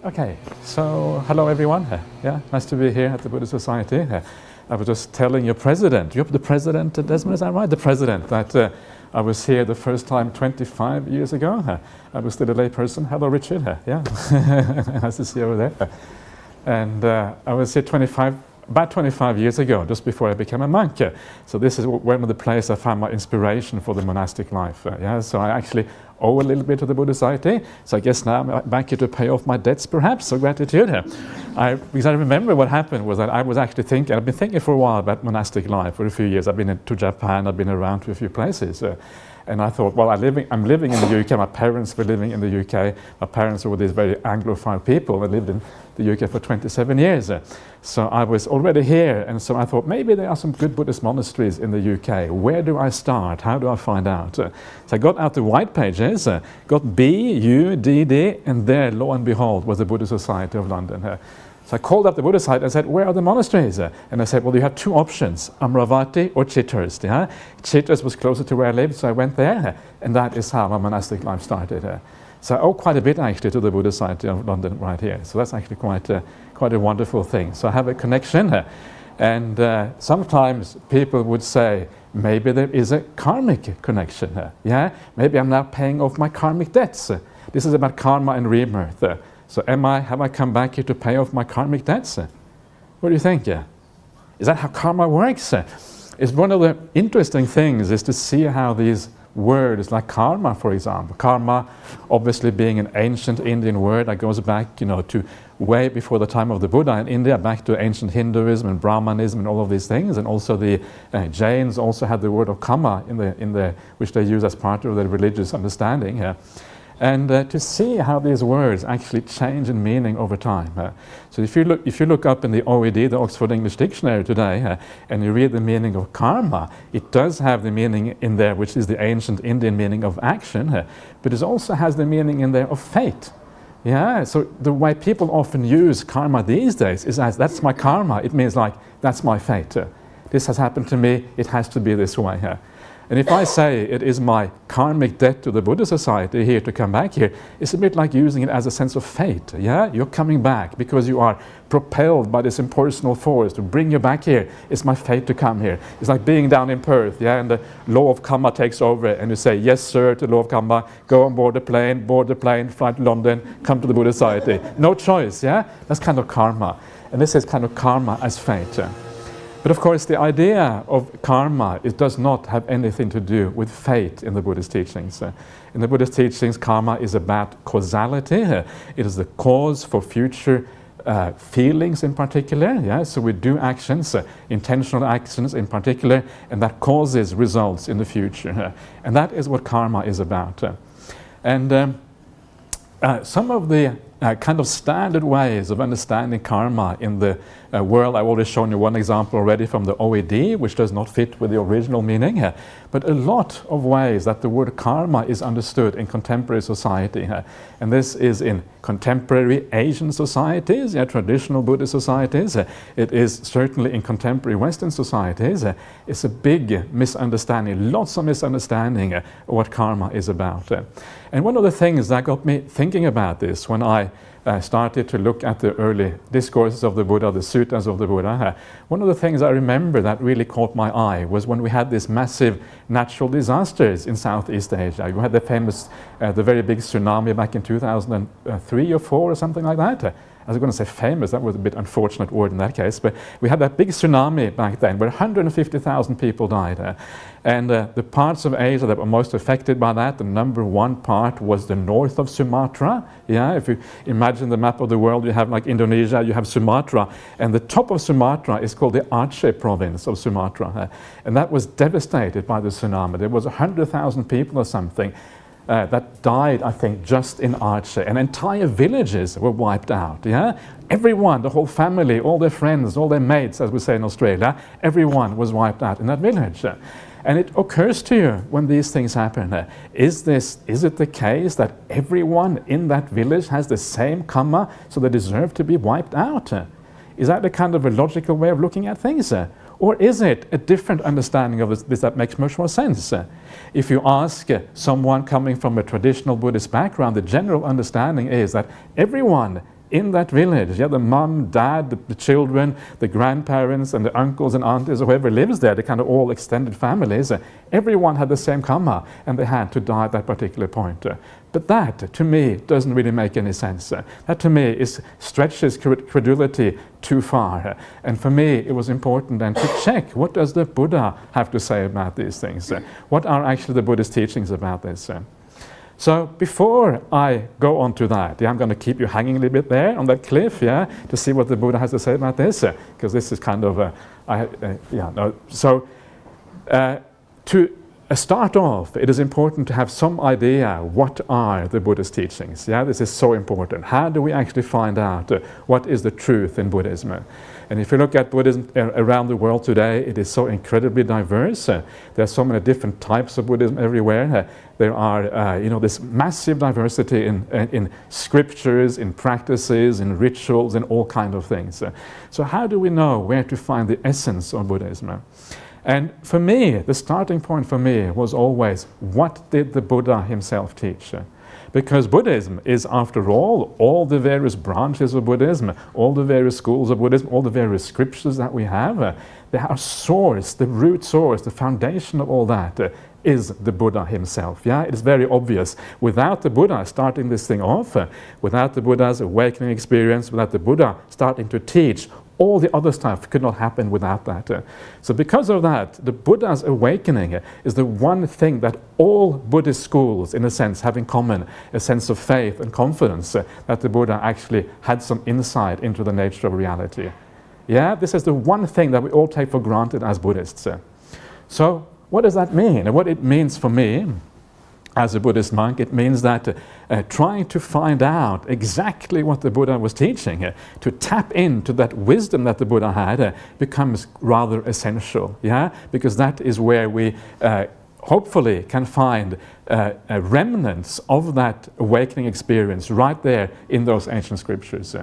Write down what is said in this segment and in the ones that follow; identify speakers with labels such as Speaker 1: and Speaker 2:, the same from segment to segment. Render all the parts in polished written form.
Speaker 1: Okay, so hello everyone. Yeah, nice to be here at the Buddhist Society. I was just telling your president, you're the president, Desmond, is that right? The president, that I was here the first time 25 years ago. I was still a lay person. Hello, Richard. Yeah, nice to see you over there. And I was here about 25 years ago, just before I became a monk. So this is one of the places I found my inspiration for the monastic life. Yeah, so I actually owe a little bit to the Buddhist Society. So I guess now I'm back here to pay off my debts, perhaps, so gratitude. Because I remember what happened was that I was actually thinking, I've been thinking for a while about monastic life for a few years. I've been to Japan, I've been around to a few places. And I thought, well, I'm living in the UK, my parents were living in the UK. My parents were these very Anglophile people. I lived in the UK for 27 years. So I was already here, and so I thought maybe there are some good Buddhist monasteries in the UK. Where do I start? How do I find out? So I got out the white pages, got B-U-D-D, and there, lo and behold, was the Buddhist Society of London. So I called up the Buddhist Society and said, where are the monasteries? And I said, well, you have two options, Amravati or Chithurst. Yeah? Chithurst was closer to where I lived, so I went there, and that is how my monastic life started. So I owe quite a bit actually to the Buddhist Society of London right here. So that's actually quite a wonderful thing. So I have a connection. And sometimes people would say, maybe there is a karmic connection. Yeah? Maybe I'm now paying off my karmic debts. This is about karma and rebirth. So have I come back here to pay off my karmic debts? What do you think? Is that how karma works? It's one of the interesting things is to see how these words like karma, for example. Karma obviously being an ancient Indian word that goes back, to way before the time of the Buddha in India, back to ancient Hinduism and Brahmanism and all of these things. And also the Jains also had the word of Kamma in the which they use as part of their religious understanding. And to see how these words actually change in meaning over time. So if you look up in the OED, the Oxford English Dictionary today, and you read the meaning of karma, it does have the meaning in there, which is the ancient Indian meaning of action, but it also has the meaning in there of fate. Yeah, so the way people often use karma these days is as that's my karma. It means like that's my fate. This has happened to me. It has to be this way. And if I say it is my karmic debt to the Buddhist Society here to come back here, it's a bit like using it as a sense of fate. Yeah, you're coming back because you are propelled by this impersonal force to bring you back here. It's my fate to come here. It's like being down in Perth, yeah, and the law of Kamma takes over, and you say yes, sir, to the law of Kamma. Go on board the plane, fly to London, come to the Buddhist Society. No choice, yeah. That's kind of karma, and this is kind of karma as fate. But of course, the idea of karma, it does not have anything to do with fate in the Buddhist teachings. In the Buddhist teachings, karma is about causality. It is the cause for future feelings in particular. Yeah? So we do actions, intentional actions in particular, and that causes results in the future. And that is what karma is about. And some of the kind of standard ways of understanding karma in the world. I've already shown you one example already from the OED, which does not fit with the original meaning. But a lot of ways that the word karma is understood in contemporary society. And this is in contemporary Asian societies, traditional Buddhist societies. It is certainly in contemporary Western societies. It's a big misunderstanding, lots of misunderstanding of what karma is about. And one of the things that got me thinking about this when I started to look at the early discourses of the Buddha, the suttas of the Buddha, one of the things I remember that really caught my eye was when we had these massive natural disasters in Southeast Asia. We had the famous, the very big tsunami back in 2003 or 4 or something like that. I was going to say famous, that was a bit unfortunate word in that case, but we had that big tsunami back then where 150,000 people died. And the parts of Asia that were most affected by that, the number one part was the north of Sumatra. Yeah, if you imagine the map of the world, you have like Indonesia, you have Sumatra, and the top of Sumatra is called the Aceh province of Sumatra. And that was devastated by the tsunami. There was 100,000 people or something that died, I think, just in Aceh, and entire villages were wiped out. Yeah, everyone, the whole family, all their friends, all their mates, as we say in Australia, everyone was wiped out in that village. And it occurs to you when these things happen, is it the case that everyone in that village has the same karma, so they deserve to be wiped out? Is that the kind of a logical way of looking at things? Or is it a different understanding of this that makes much more sense? If you ask someone coming from a traditional Buddhist background, the general understanding is that everyone in that village. Yeah, the mum, dad, the children, the grandparents, and the uncles and aunties, whoever lives there, the kind of all extended families, everyone had the same karma, and they had to die at that particular point. But that, to me, doesn't really make any sense. That, to me, stretches credulity too far. And for me, it was important then to check, what does the Buddha have to say about these things? What are actually the Buddhist teachings about this? So before I go on to that, I'm going to keep you hanging a little bit there on that cliff, to see what the Buddha has to say about this, because this is kind of, to start off, it is important to have some idea what are the Buddhist teachings. This is so important. How do we actually find out what is the truth in Buddhism? And if you look at Buddhism around the world today, it is so incredibly diverse. There are so many different types of Buddhism everywhere. There are, this massive diversity in scriptures, in practices, in rituals, and all kinds of things. So how do we know where to find the essence of Buddhism? And for me, the starting point for me was always, what did the Buddha himself teach? Because Buddhism is, after all the various branches of Buddhism, all the various schools of Buddhism, all the various scriptures that we have, our source, the root source, the foundation of all that is the Buddha himself. It is very obvious. Without the Buddha starting this thing off, without the Buddha's awakening experience, without the Buddha starting to teach, all the other stuff could not happen without that. So because of that, the Buddha's awakening is the one thing that all Buddhist schools, in a sense, have in common, a sense of faith and confidence that the Buddha actually had some insight into the nature of reality. This is the one thing that we all take for granted as Buddhists. So what does that mean? And what it means for me, as a Buddhist monk, it means that trying to find out exactly what the Buddha was teaching, to tap into that wisdom that the Buddha had, becomes rather essential, because that is where we hopefully can find remnants of that awakening experience right there in those ancient scriptures.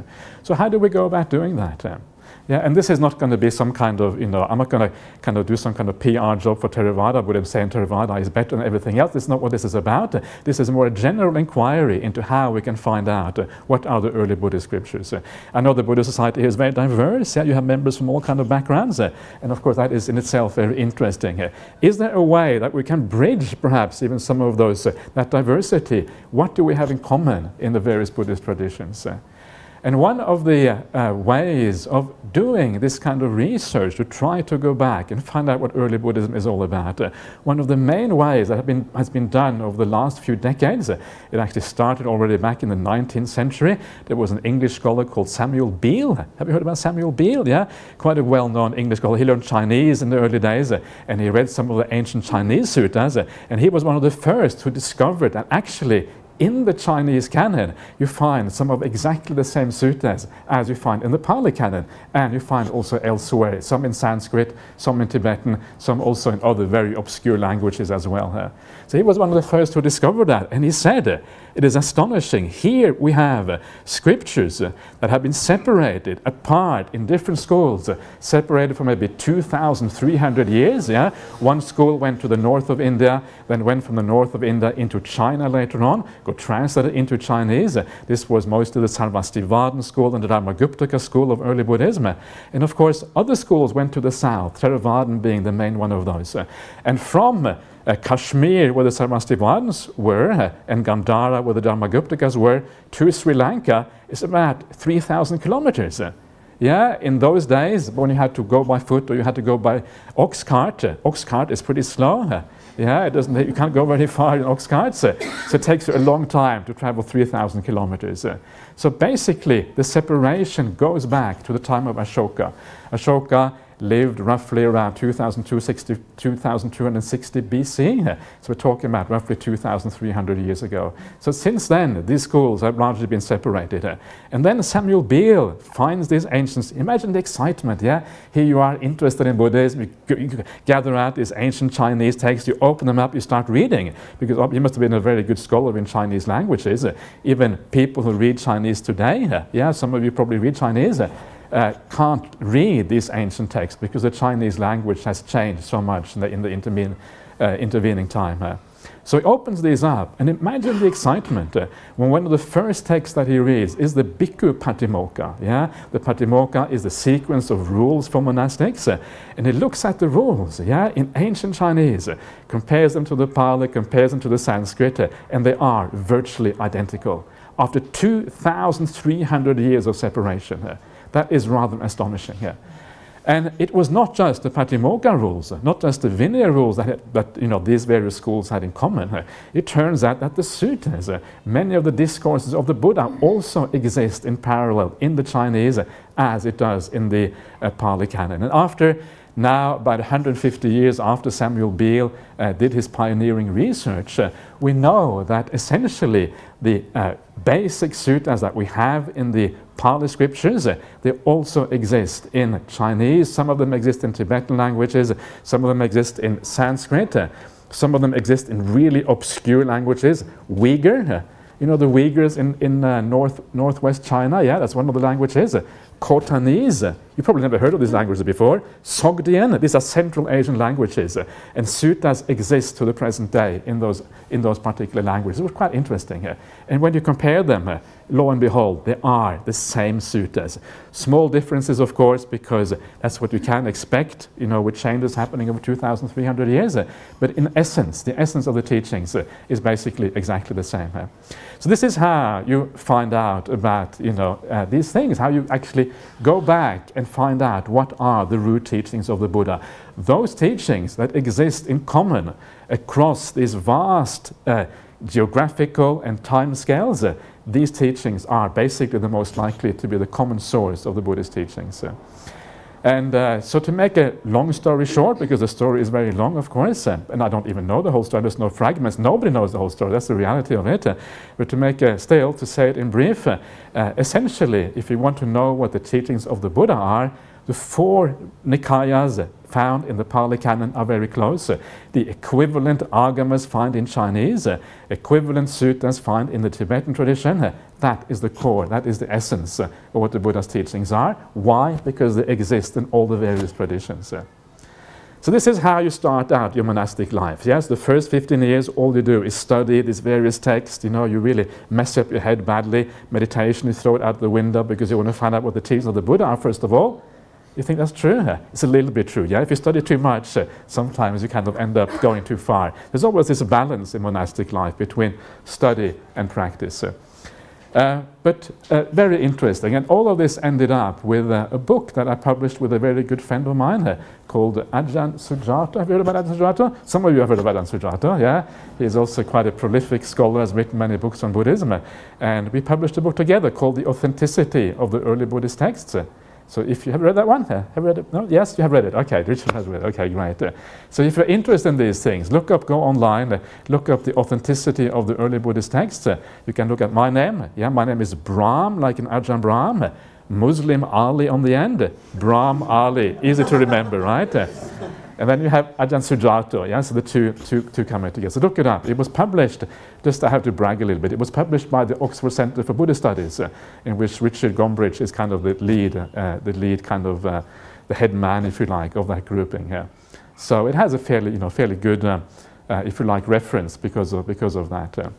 Speaker 1: So how do we go about doing that? And this is not going to be some kind of, I'm not going to kind of do some kind of PR job for Theravada, Buddhism saying Theravada is better than everything else. This is not what this is about. This is more a general inquiry into how we can find out what are the early Buddhist scriptures. I know the Buddhist society is very diverse. You have members from all kinds of backgrounds. And of course, that is in itself very interesting. Is there a way that we can bridge perhaps even some of those, that diversity? What do we have in common in the various Buddhist traditions? And one of the ways of doing this kind of research, to try to go back and find out what early Buddhism is all about, one of the main ways that has been done over the last few decades, it actually started already back in the 19th century. There was an English scholar called Samuel Beal. Have you heard about Samuel Beal? Quite a well-known English scholar. He learned Chinese in the early days, and he read some of the ancient Chinese sutras, and he was one of the first who discovered that actually in the Chinese canon, you find some of exactly the same sutras as you find in the Pali canon, and you find also elsewhere, some in Sanskrit, some in Tibetan, some also in other very obscure languages as well. So he was one of the first who discovered that, and he said, it is astonishing. Here we have scriptures that have been separated apart in different schools, separated for maybe 2,300 years. One school went to the north of India, then went from the north of India into China later on, got translated into Chinese. This was mostly the Sarvastivadin school and the Dharmaguptaka school of early Buddhism. And of course, other schools went to the south, Theravada being the main one of those. And from Kashmir, where the Sarvastivadins were, and Gandhara, where the Dharmaguptakas were, to Sri Lanka is about 3,000 kilometers. In those days, when you had to go by foot or you had to go by ox cart is pretty slow. You can't go very far in ox carts, so it takes you a long time to travel 3,000 kilometers. So basically, the separation goes back to the time of Ashoka. Ashoka lived roughly around 2260 BC. So we're talking about roughly 2,300 years ago. So since then, these schools have largely been separated. And then Samuel Beal finds these ancients. Imagine the excitement, Here you are interested in Buddhism, you gather out these ancient Chinese texts, you open them up, you start reading, because you must have been a very good scholar in Chinese languages. Even people who read Chinese today, some of you probably read Chinese, can't read these ancient texts because the Chinese language has changed so much in the intervening time. So he opens these up, and imagine the excitement when one of the first texts that he reads is the Bhikkhu Patimokkha. Yeah? The Patimokkha is the sequence of rules for monastics, and he looks at the rules in ancient Chinese, compares them to the Pali, compares them to the Sanskrit, and they are virtually identical. After 2,300 years of separation. That is rather astonishing. And it was not just the Patimokkha rules, not just the Vinaya rules that these various schools had in common. It turns out that the suttas, many of the discourses of the Buddha also exist in parallel in the Chinese as it does in the Pali Canon. And after now, about 150 years after Samuel Beale did his pioneering research, we know that essentially the basic suttas that we have in the Pali scriptures, they also exist in Chinese. Some of them exist in Tibetan languages, some of them exist in Sanskrit, some of them exist in really obscure languages. Uyghur, the Uyghurs in northwest China, that's one of the languages. Khotanese, you probably never heard of these languages before. Sogdian, these are Central Asian languages, and suttas exist to the present day in those particular languages. It was quite interesting. And when you compare them, lo and behold, they are the same suttas. Small differences, of course, because that's what you can expect, with changes happening over 2,300 years. But in essence, the essence of the teachings is basically exactly the same. So this is how you find out about, these things, how you actually go back and find out what are the root teachings of the Buddha. Those teachings that exist in common across these vast geographical and time scales, these teachings are basically the most likely to be the common source of the Buddhist teachings. And so to make a long story short, because the story is very long, of course, and I don't even know the whole story, there's no fragments, nobody knows the whole story, that's the reality of it. But to make to say it in brief, essentially, if you want to know what the teachings of the Buddha are, the four Nikayas found in the Pali Canon are very close. The equivalent agamas found in Chinese, equivalent suttas found in the Tibetan tradition, that is the core, that is the essence of what the Buddha's teachings are. Why? Because they exist in all the various traditions. So this is how you start out your monastic life. Yes, the first 15 years, all you do is study these various texts. You really mess up your head badly. Meditation, you throw it out the window because you want to find out what the teachings of the Buddha are, first of all. You think that's true? It's a little bit true. If you study too much, sometimes you kind of end up going too far. There's always this balance in monastic life between study and practice. But very interesting. And all of this ended up with a book that I published with a very good friend of mine called Ajahn Sujata. Have you heard about Ajahn Sujata? Some of you have heard about Ajahn Sujata, He's also quite a prolific scholar, has written many books on Buddhism. And we published a book together called The Authenticity of the Early Buddhist Texts. So if you have read that one, have you read it? No? Yes, you have read it. Okay, Richard has read it. Okay, great. So if you're interested in these things, go online, look up the authenticity of the early Buddhist texts. You can look at my name. My name is Brahm, like in Ajahn Brahm. Muslim Ali on the end. Brahm Ali, easy to remember, right? And then you have Ajahn Sujato, so the two coming together. So look it up. It was published, just I have to brag a little bit, it was published by the Oxford Centre for Buddhist Studies, in which Richard Gombrich is kind of the lead the head man, if you like, of that grouping. So it has a fairly good, if you like, reference because of that.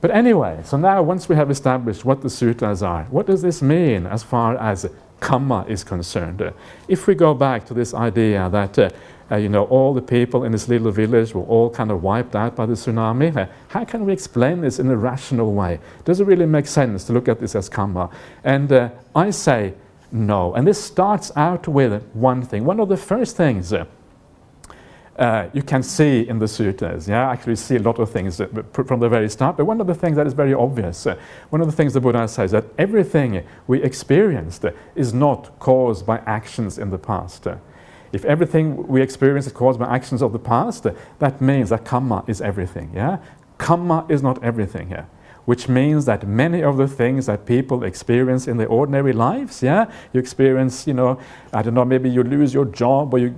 Speaker 1: But anyway, so now once we have established what the sutras are, what does this mean as far as Kamma is concerned? If we go back to this idea that all the people in this little village were all kind of wiped out by the tsunami, how can we explain this in a rational way? Does it really make sense to look at this as Kamma? And I say no. And this starts out with one thing. One of the first things you can see in the sutras, actually see a lot of things from the very start, but one of the things that is very obvious, one of the things the Buddha says, that everything we experienced is not caused by actions in the past. If everything we experience is caused by actions of the past, that means that Kamma is everything. Kamma is not everything. which means that many of the things that people experience in their ordinary lives, you experience, I don't know, maybe you lose your job, or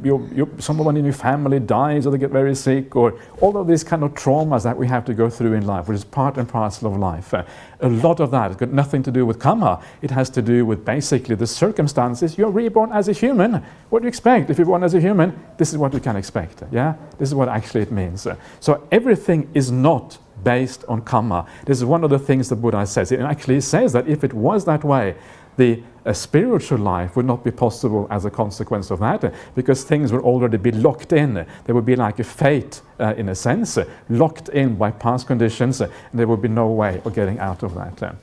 Speaker 1: someone in your family dies, or they get very sick, or all of these kind of traumas that we have to go through in life, which is part and parcel of life. A lot of that has got nothing to do with karma. It has to do with basically the circumstances. You're reborn as a human. What do you expect? If you're born as a human, this is what you can expect. This is what actually it means. So everything is not based on karma. This is one of the things the Buddha says. It actually says that if it was that way, the spiritual life would not be possible as a consequence of that, because things would already be locked in. There would be like a fate, in a sense, locked in by past conditions, and there would be no way of getting out of that.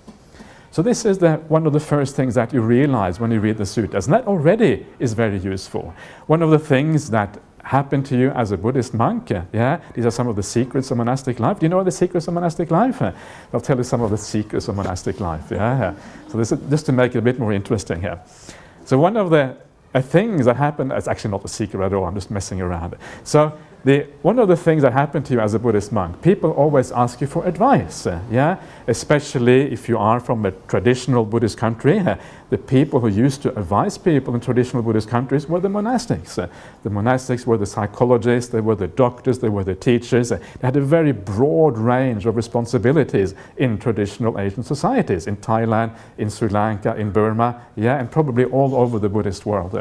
Speaker 1: So this is one of the first things that you realize when you read the sutras, and that already is very useful. One of the things that happen to you as a Buddhist monk. These are some of the secrets of monastic life. Do you know the secrets of monastic life? I'll tell you some of the secrets of monastic life. So this is just to make it a bit more interesting here. So one of the things that happen, it's actually not a secret at all, I'm just messing around. So one of the things that happen to you as a Buddhist monk, people always ask you for advice, especially if you are from a traditional Buddhist country. The people who used to advise people in traditional Buddhist countries were the monastics. The monastics were the psychologists, they were the doctors, they were the teachers. They had a very broad range of responsibilities in traditional Asian societies, in Thailand, in Sri Lanka, in Burma, and probably all over the Buddhist world.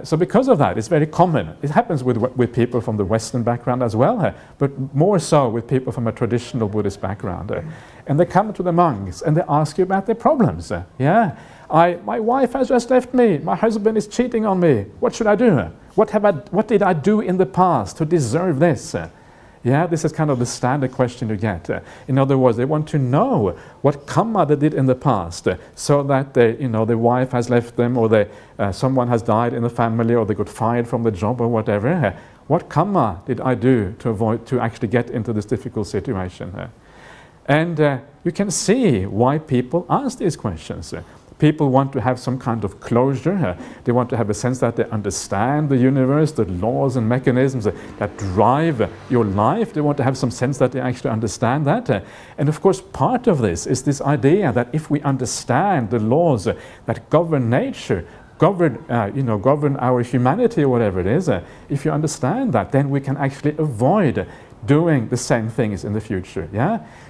Speaker 1: So because of that, it's very common. It happens with people from the Western background as well, but more so with people from a traditional Buddhist background. And they come to the monks and they ask you about their problems. My wife has just left me. My husband is cheating on me. What should I do? What did I do in the past to deserve this? This is kind of the standard question you get. In other words, they want to know what karma they did in the past, so that their wife has left them, or someone has died in the family, or they got fired from the job, or whatever. What karma did I do to actually get into this difficult situation? And you can see why people ask these questions. People want to have some kind of closure. They want to have a sense that they understand the universe, the laws and mechanisms that drive your life. They want to have some sense that they actually understand that. And of course, part of this is this idea that if we understand the laws that govern nature, govern our humanity, or whatever it is, if you understand that, then we can actually avoid doing the same things in the future.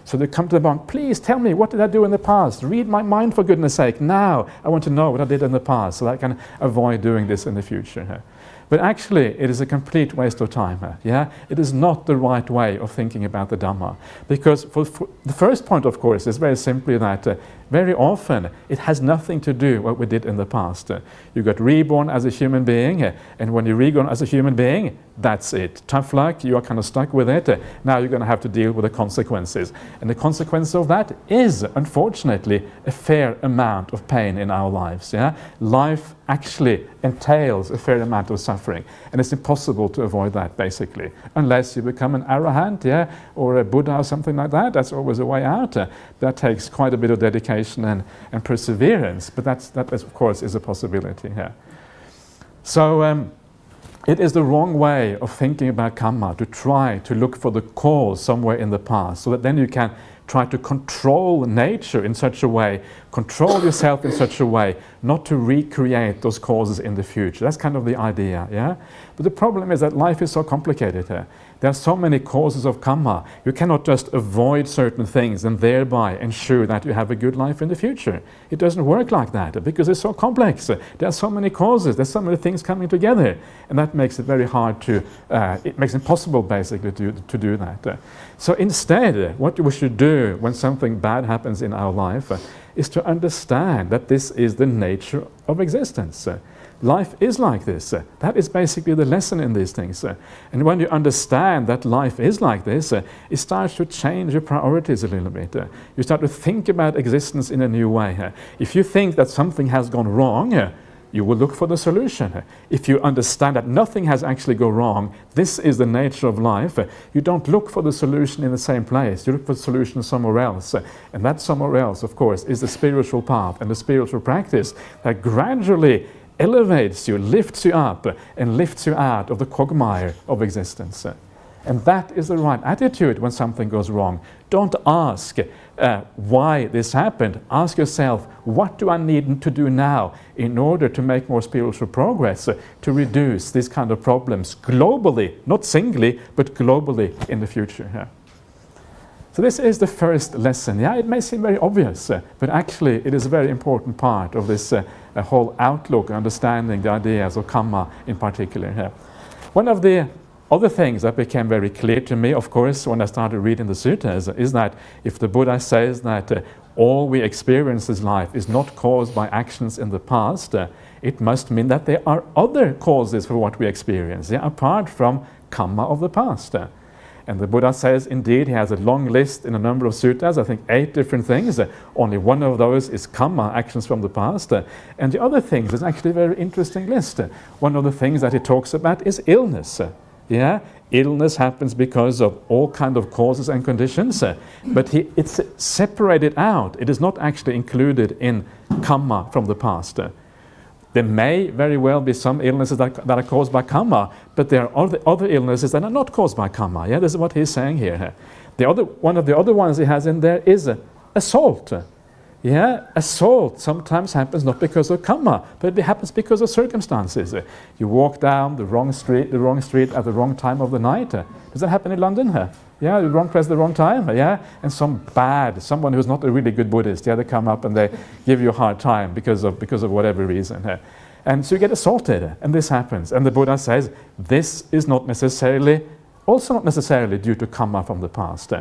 Speaker 1: So they come to the monk, please tell me, what did I do in the past? Read my mind, for goodness sake. Now I want to know what I did in the past, so that I can avoid doing this in the future. But actually, it is a complete waste of time. It is not the right way of thinking about the Dhamma. Because for the first point, of course, is very simply that very often it has nothing to do with what we did in the past. You got reborn as a human being, and when you're reborn as a human being, that's it. Tough luck, you are kind of stuck with it. Now you're going to have to deal with the consequences. And the consequence of that is, unfortunately, a fair amount of pain in our lives. Life actually entails a fair amount of suffering, and it's impossible to avoid that, basically, unless you become an arahant, or a Buddha or something like that. That's always a way out. That takes quite a bit of dedication and perseverance, but that of course is a possibility here. So it is the wrong way of thinking about karma to try to look for the cause somewhere in the past, so that then you can try to control nature in such a way, control yourself in such a way, not to recreate those causes in the future. That's kind of the idea, But the problem is that life is so complicated here. There are so many causes of karma. You cannot just avoid certain things and thereby ensure that you have a good life in the future. It doesn't work like that, because it's so complex. There are so many causes, there's so many things coming together, and that makes it very hard to, it makes it impossible basically to do that. So instead, what we should do when something bad happens in our life is to understand that this is the nature of existence. Life is like this. That is basically the lesson in these things. And when you understand that life is like this, it starts to change your priorities a little bit. You start to think about existence in a new way. If you think that something has gone wrong, you will look for the solution. If you understand that nothing has actually gone wrong, this is the nature of life, you don't look for the solution in the same place. You look for the solution somewhere else. And that somewhere else, of course, is the spiritual path and the spiritual practice that gradually elevates you, lifts you up, and lifts you out of the quagmire of existence. And that is the right attitude when something goes wrong. Don't ask why this happened. Ask yourself, what do I need to do now in order to make more spiritual progress, to reduce these kind of problems globally, not singly, but globally in the future. Yeah. So this is the first lesson. Yeah, it may seem very obvious, but actually it is a very important part of this whole outlook, understanding the ideas of Kamma in particular. Yeah. One of the other things that became very clear to me, of course, when I started reading the sutras, is that if the Buddha says that all we experience in life is not caused by actions in the past, it must mean that there are other causes for what we experience, yeah, apart from Kamma of the past. And the Buddha says, indeed, he has a long list in a number of sutras, I think 8 different things. Only one of those is Kamma, actions from the past. And the other things is actually a very interesting list. One of the things that he talks about is illness. Yeah, illness happens because of all kind of causes and conditions, but it's separated out. It is not actually included in Kamma from the past. There may very well be some illnesses that are caused by Kamma, but there are other illnesses that are not caused by Kamma. Yeah, this is what he's saying here. One of the other ones he has in there is assault. Yeah, assault sometimes happens not because of Kamma, but it happens because of circumstances. You walk down the wrong street at the wrong time of the night. Does that happen in London? Yeah, the wrong place at the wrong time. Yeah, and someone who's not a really good Buddhist, yeah, they come up and they give you a hard time because of whatever reason. And so you get assaulted, and this happens. And the Buddha says this is also not necessarily due to Kamma from the past.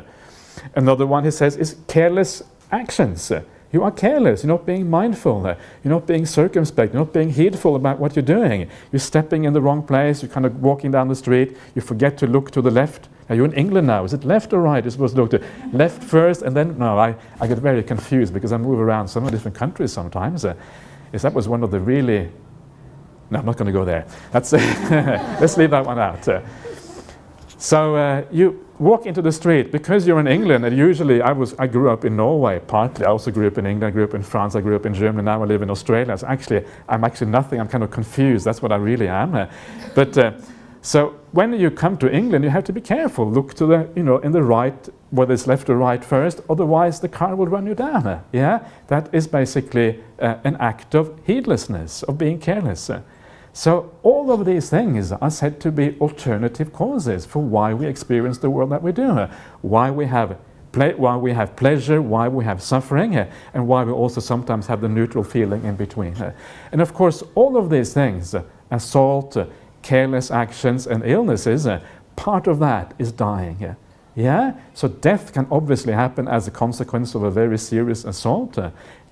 Speaker 1: Another one he says is careless actions. You are careless, you're not being mindful, you're not being circumspect, you're not being heedful about what you're doing. You're stepping in the wrong place, you're kind of walking down the street, you forget to look to the left. Now you're in England now, is it left or right? You're supposed to look to left first, and then, no, I get very confused because I move around so many different countries sometimes. That was one of the really, no, I'm not going to go there. That's let's leave that one out. So you walk into the street, because you're in England, and usually I grew up in Norway, partly. I also grew up in England, I grew up in France, I grew up in Germany, now I live in Australia. So I'm actually nothing, I'm kind of confused, that's what I really am. So when you come to England, you have to be careful, look to the, in the right, whether it's left or right first, otherwise the car will run you down. Yeah, that is basically an act of heedlessness, of being careless. So all of these things are said to be alternative causes for why we experience the world that we do, why we have pleasure, why we have suffering, and why we also sometimes have the neutral feeling in between. And of course, all of these things, assault, careless actions, and illnesses, part of that is dying. Yeah? So death can obviously happen as a consequence of a very serious assault.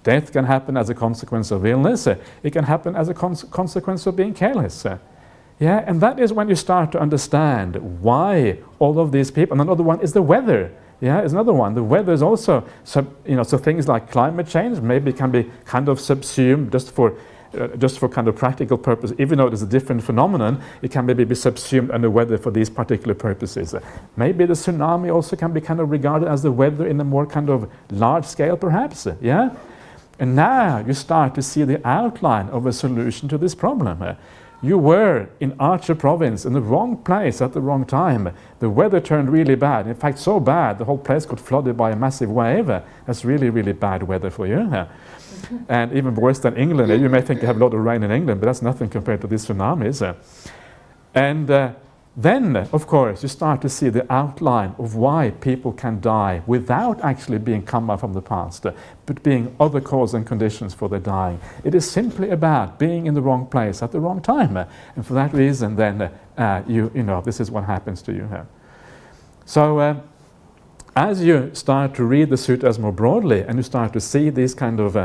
Speaker 1: Death can happen as a consequence of illness. It can happen as a consequence of being careless. Yeah, and that is when you start to understand why all of these people. And another one is the weather. Yeah, is another one. The weather is also, so things like climate change maybe can be kind of subsumed just for kind of practical purpose. Even though it is a different phenomenon, it can maybe be subsumed under weather for these particular purposes. Maybe the tsunami also can be kind of regarded as the weather in a more kind of large scale, perhaps. Yeah. And now you start to see the outline of a solution to this problem. You were in Archer province in the wrong place at the wrong time. The weather turned really bad. In fact, so bad the whole place got flooded by a massive wave. That's really, really bad weather for you. And even worse than England. You may think you have a lot of rain in England, but that's nothing compared to these tsunamis. And then, of course, you start to see the outline of why people can die without actually being Kamma from the past, but being other causes and conditions for their dying. It is simply about being in the wrong place at the wrong time. And for that reason, then, this is what happens to you. So, as you start to read the sutras more broadly, and you start to see these kind of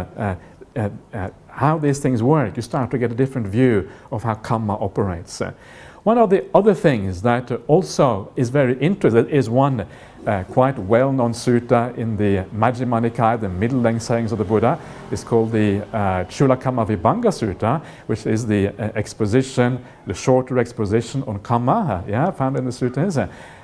Speaker 1: how these things work, you start to get a different view of how Kamma operates. One of the other things that also is very interesting is one quite well-known sutta in the Majjhima Nikaya, the middle-length sayings of the Buddha. It's called the Shula Kamma Vibhanga Sutta, which is the exposition, the shorter exposition on Kamma, found in the sutras.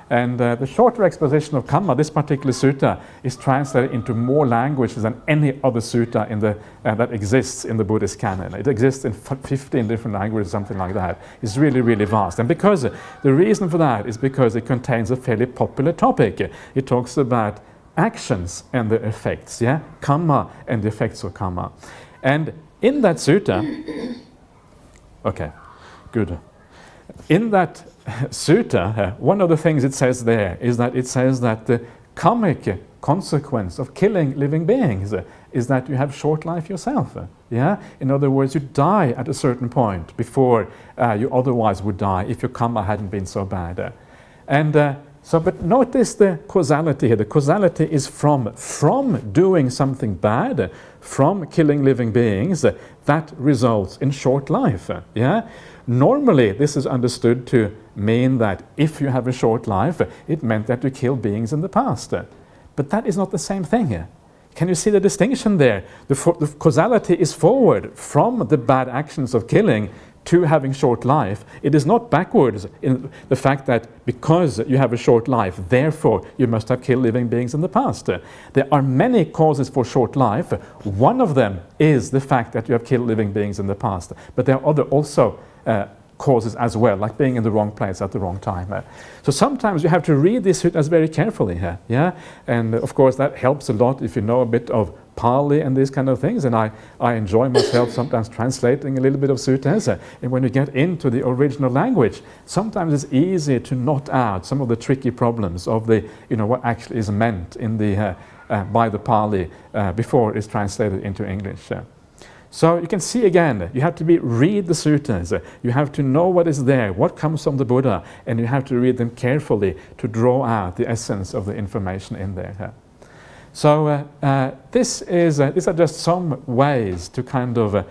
Speaker 1: And the shorter exposition of Kamma, this particular sutta, is translated into more languages than any other sutta in the, that exists in the Buddhist canon. It exists in 15 different languages, something like that. It's really, really vast. And because the reason for that is because it contains a fairly popular topic. It talks about actions and the effects, yeah? Kamma and the effects of Kamma. And in that sutta, okay, good. In that sutta, one of the things it says there is that it says that the karmic consequence of killing living beings is that you have short life yourself. Yeah? In other words, you die at a certain point before you otherwise would die if your karma hadn't been so bad. But notice the causality here. The causality is from doing something bad, from killing living beings, that results in short life. Yeah? Normally, this is understood to mean that if you have a short life, it meant that you killed beings in the past. But that is not the same thing. Can you see the distinction there? The causality is forward from the bad actions of killing to having short life. It is not backwards in the fact that because you have a short life, therefore you must have killed living beings in the past. There are many causes for short life. One of them is the fact that you have killed living beings in the past. But there are other also causes as well, like being in the wrong place at the wrong time. So sometimes you have to read these suttas very carefully here, yeah? And of course that helps a lot if you know a bit of Pali and these kind of things, and I enjoy myself sometimes translating a little bit of suttas, and when you get into the original language, sometimes it's easy to knot out some of the tricky problems of the, what actually is meant in the by the Pali before it's translated into English. So you can see again, you have to read the suttas, you have to know what is there, what comes from the Buddha, and you have to read them carefully to draw out the essence of the information in there. So these are just some ways to kind of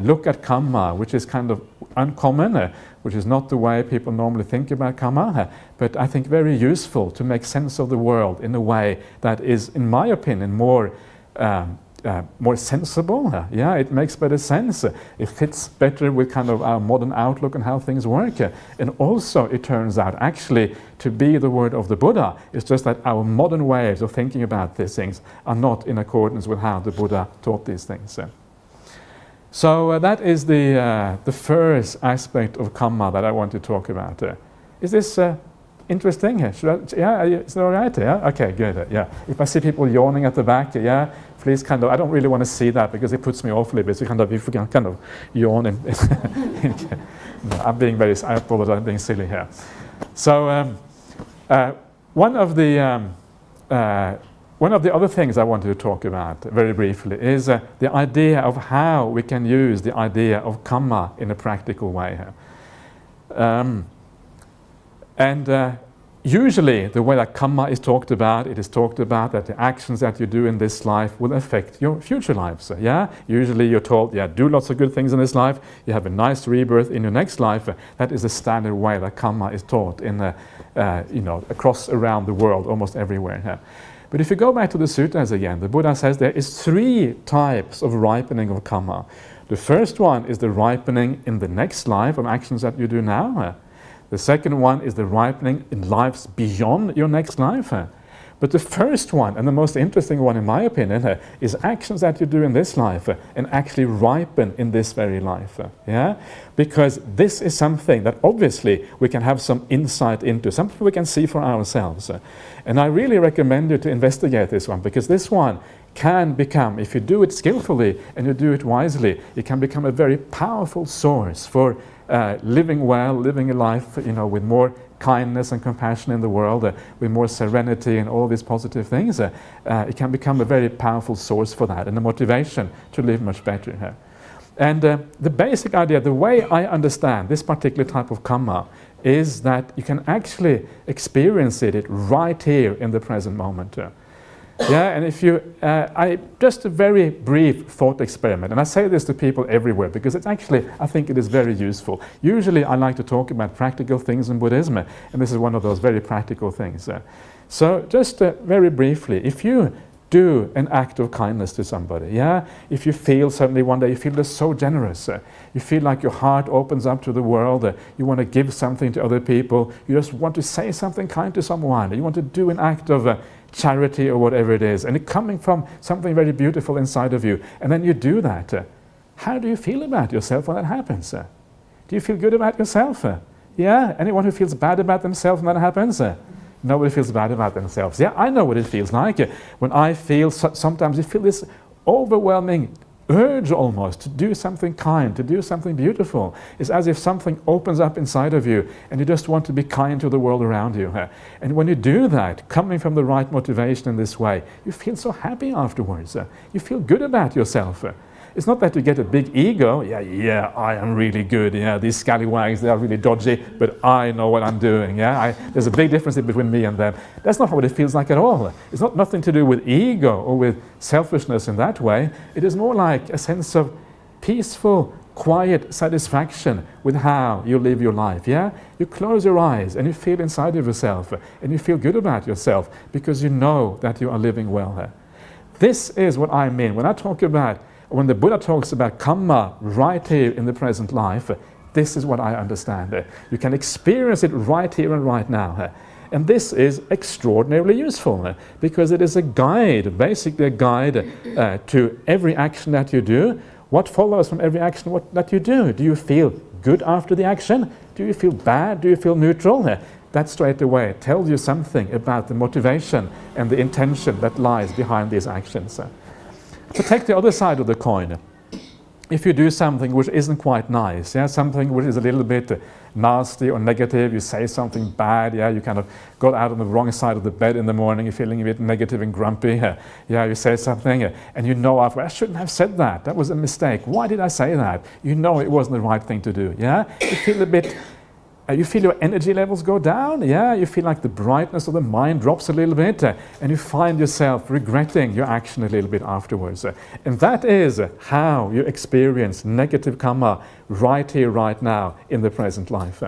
Speaker 1: look at Kamma, which is kind of uncommon, which is not the way people normally think about Kamma, but I think very useful to make sense of the world in a way that is, in my opinion, more sensible. Yeah, it makes better sense. It fits better with kind of our modern outlook on how things work. And also, it turns out actually to be the word of the Buddha. It's just that our modern ways of thinking about these things are not in accordance with how the Buddha taught these things. So that is the first aspect of Kamma that I want to talk about. Is this interesting? Yeah, is that all right? Yeah, okay, good. Yeah, if I see people yawning at the back, yeah, please kind of. I don't really want to see that because it puts me off a little bit. So if we can kind of yawn and no, I apologize, I'm being silly here. So one of the other things I wanted to talk about very briefly is the idea of how we can use the idea of Kamma in a practical way. Usually the way that Kamma is talked about, it is talked about that the actions that you do in this life will affect your future lives. Yeah? Usually you're told, yeah, do lots of good things in this life, you have a nice rebirth in your next life. That is the standard way that Kamma is taught in, across around the world, almost everywhere. But if you go back to the suttas again, the Buddha says there is 3 types of ripening of Kamma. The first one is the ripening in the next life of actions that you do now. The second one is the ripening in lives beyond your next life. But the first one, and the most interesting one in my opinion, is actions that you do in this life and actually ripen in this very life. Yeah? Because this is something that obviously we can have some insight into, something we can see for ourselves. And I really recommend you to investigate this one, because this one can become, if you do it skillfully and you do it wisely, it can become a very powerful source for living well, living a life, with more kindness and compassion in the world, with more serenity and all these positive things. It can become a very powerful source for that and a motivation to live much better. And the basic idea, the way I understand this particular type of Kamma, is that you can actually experience it right here in the present moment. Yeah, and if you, just a very brief thought experiment, and I say this to people everywhere because it's actually, I think it is very useful. Usually I like to talk about practical things in Buddhism, and this is one of those very practical things. So just very briefly, if you do an act of kindness to somebody, yeah? If you feel suddenly one day, you feel just so generous, you feel like your heart opens up to the world, you want to give something to other people, you just want to say something kind to someone, you want to do an act of charity or whatever it is, and it's coming from something very beautiful inside of you, and then you do that. How do you feel about yourself when that happens? Do you feel good about yourself? Yeah? Anyone who feels bad about themselves when that happens? Nobody feels bad about themselves. Yeah, I know what it feels like. When I feel, sometimes you feel this overwhelming urge almost to do something kind, to do something beautiful. It's as if something opens up inside of you and you just want to be kind to the world around you. And when you do that, coming from the right motivation in this way, you feel so happy afterwards. You feel good about yourself. It's not that you get a big ego, yeah, I am really good, yeah, these scallywags, they are really dodgy, but I know what I'm doing, yeah, there's a big difference between me and them. That's not what it feels like at all. It's not nothing to do with ego or with selfishness in that way. It is more like a sense of peaceful, quiet satisfaction with how you live your life, yeah? You close your eyes and you feel inside of yourself and you feel good about yourself because you know that you are living well. This is what I mean when I talk about when the Buddha talks about Kamma right here in the present life, this is what I understand. You can experience it right here and right now. And this is extraordinarily useful because it is a guide, basically a guide to every action that you do. What follows from every action that you do? Do you feel good after the action? Do you feel bad? Do you feel neutral? That straight away tells you something about the motivation and the intention that lies behind these actions. So take the other side of the coin. If you do something which isn't quite nice, yeah, something which is a little bit nasty or negative, you say something bad, yeah, you kind of got out on the wrong side of the bed in the morning, you're feeling a bit negative and grumpy, yeah, you say something, and you know after, I shouldn't have said that, that was a mistake, why did I say that? You know it wasn't the right thing to do, yeah? You feel a bit you feel your energy levels go down, yeah? You feel like the brightness of the mind drops a little bit, and you find yourself regretting your action a little bit afterwards. And that is how you experience negative karma right here, right now, in the present life.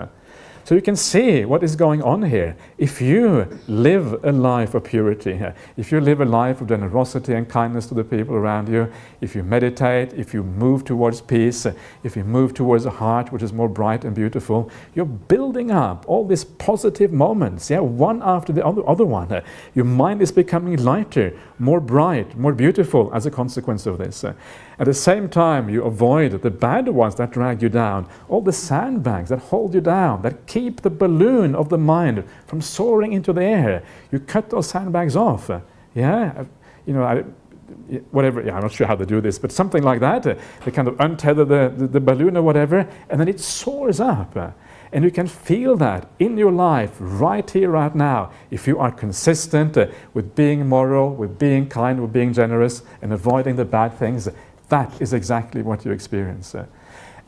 Speaker 1: So you can see what is going on here. If you live a life of purity, if you live a life of generosity and kindness to the people around you, if you meditate, if you move towards peace, if you move towards a heart which is more bright and beautiful, you're building up all these positive moments, yeah, one after the other one. Your mind is becoming lighter, more bright, more beautiful as a consequence of this. At the same time, you avoid the bad ones that drag you down, all the sandbags that hold you down, that keep the balloon of the mind from soaring into the air. You cut those sandbags off. Yeah, you know, whatever. Yeah, I'm not sure how they do this, but something like that. They kind of untether the balloon or whatever, and then it soars up. And you can feel that in your life right here, right now, if you are consistent with being moral, with being kind, with being generous, and avoiding the bad things. That is exactly what you experience.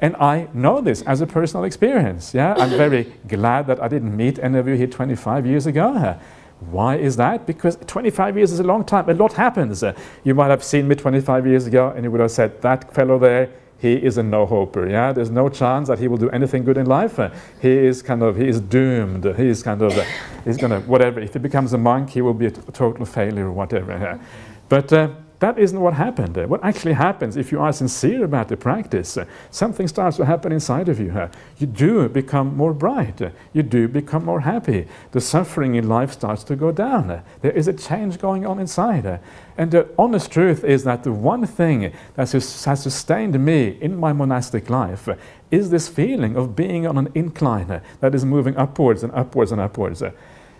Speaker 1: And I know this as a personal experience. Yeah, I'm very glad that I didn't meet any of you here 25 years ago. Why is that? Because 25 years is a long time. A lot happens. You might have seen me 25 years ago and you would have said, that fellow there, he is a no-hoper. Yeah, there's no chance that he will do anything good in life. He is doomed. He's gonna, whatever. If he becomes a monk, he will be a total failure or whatever. But that isn't what happened. What actually happens if you are sincere about the practice, something starts to happen inside of you. You do become more bright. You do become more happy. The suffering in life starts to go down. There is a change going on inside. And the honest truth is that the one thing that has sustained me in my monastic life is this feeling of being on an incline that is moving upwards and upwards and upwards.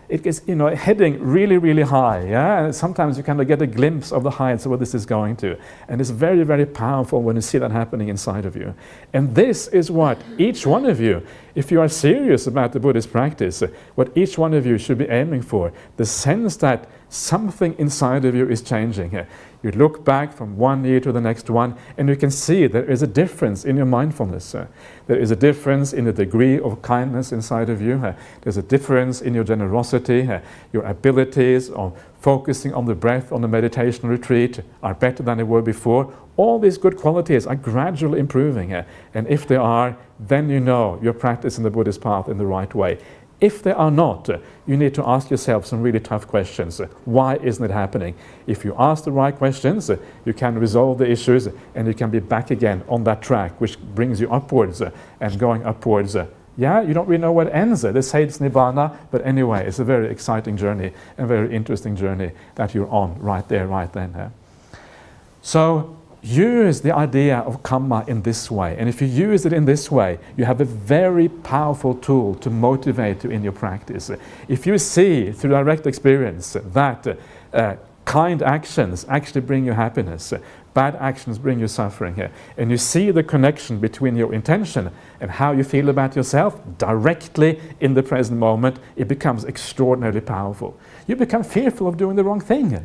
Speaker 1: It is, you know, heading really, really high, yeah? And sometimes you kind of get a glimpse of the heights of where this is going to. And it's very, very powerful when you see that happening inside of you. And this is what each one of you, if you are serious about the Buddhist practice, what each one of you should be aiming for, the sense that something inside of you is changing. You look back from one year to the next one, and you can see there is a difference in your mindfulness. There is a difference in the degree of kindness inside of you. There's a difference in your generosity. Your abilities of focusing on the breath on the meditation retreat are better than they were before. All these good qualities are gradually improving. And if they are, then you know you're practicing the Buddhist path in the right way. If they are not, you need to ask yourself some really tough questions. Why isn't it happening? If you ask the right questions, you can resolve the issues and you can be back again on that track, which brings you upwards and going upwards. Yeah, you don't really know where it ends. They say it's Nibbana, but anyway, it's a very exciting journey and very interesting journey that you're on right there, right then. So use the idea of Kamma in this way. And if you use it in this way, you have a very powerful tool to motivate you in your practice. If you see through direct experience that kind actions actually bring you happiness, bad actions bring you suffering, and you see the connection between your intention and how you feel about yourself directly in the present moment, it becomes extraordinarily powerful. You become fearful of doing the wrong thing,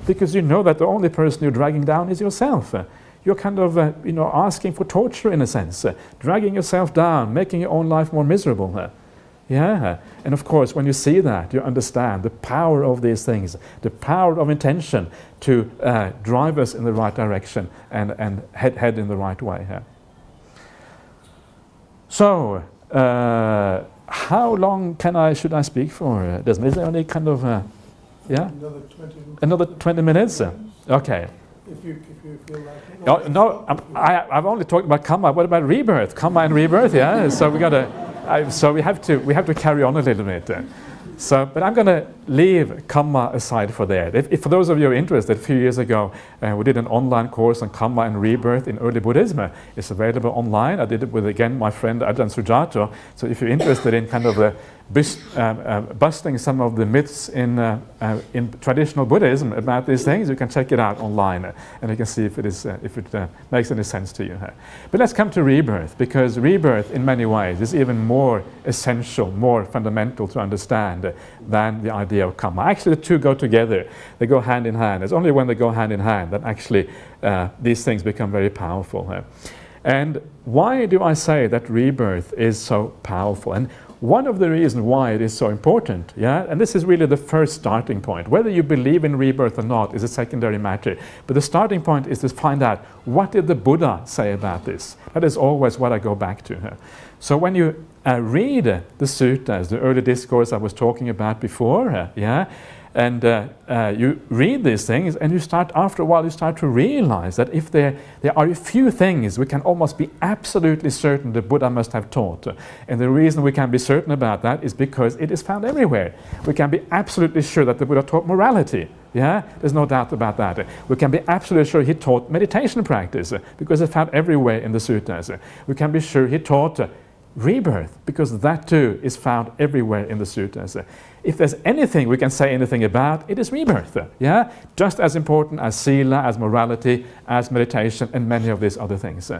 Speaker 1: because you know that the only person you're dragging down is yourself. You're kind of asking for torture in a sense, dragging yourself down, making your own life more miserable. And of course, when you see that, you understand the power of these things, the power of intention to drive us in the right direction and head in the right way. So, how long should I speak for? Is there any kind of,
Speaker 2: Another 20 minutes.
Speaker 1: Another 20 minutes? Okay.
Speaker 2: If you feel like it.
Speaker 1: No, I've only talked about Kamma. What about rebirth? Kamma and rebirth, So we have to carry on a little bit. But I'm going to leave Kamma aside for there. If for those of you who are interested, a few years ago we did an online course on Kamma and Rebirth in Early Buddhism. It's available online. I did it with, again, my friend Ajahn Sujato. So if you're interested in kind of busting some of the myths in traditional Buddhism about these things, you can check it out online and you can see if it makes any sense to you. But let's come to rebirth, because rebirth in many ways is even more essential, more fundamental to understand than the idea of Kamma. Actually, the two go together. They go hand in hand. It's only when they go hand in hand that actually these things become very powerful. And why do I say that rebirth is so powerful? And one of the reasons why it is so important, and this is really the first starting point. Whether you believe in rebirth or not is a secondary matter. But the starting point is to find out, what did the Buddha say about this? That is always what I go back to. So when you read the suttas, the early discourse I was talking about before, and you read these things, and after a while you start to realize that if there are a few things we can almost be absolutely certain the Buddha must have taught. And the reason we can be certain about that is because it is found everywhere. We can be absolutely sure that the Buddha taught morality. There's no doubt about that. We can be absolutely sure he taught meditation practice, because it's found everywhere in the suttas. We can be sure he taught rebirth, because that too is found everywhere in the suttas. If there's anything we can say anything about, it is rebirth. Just as important as sila, as morality, as meditation, and many of these other things.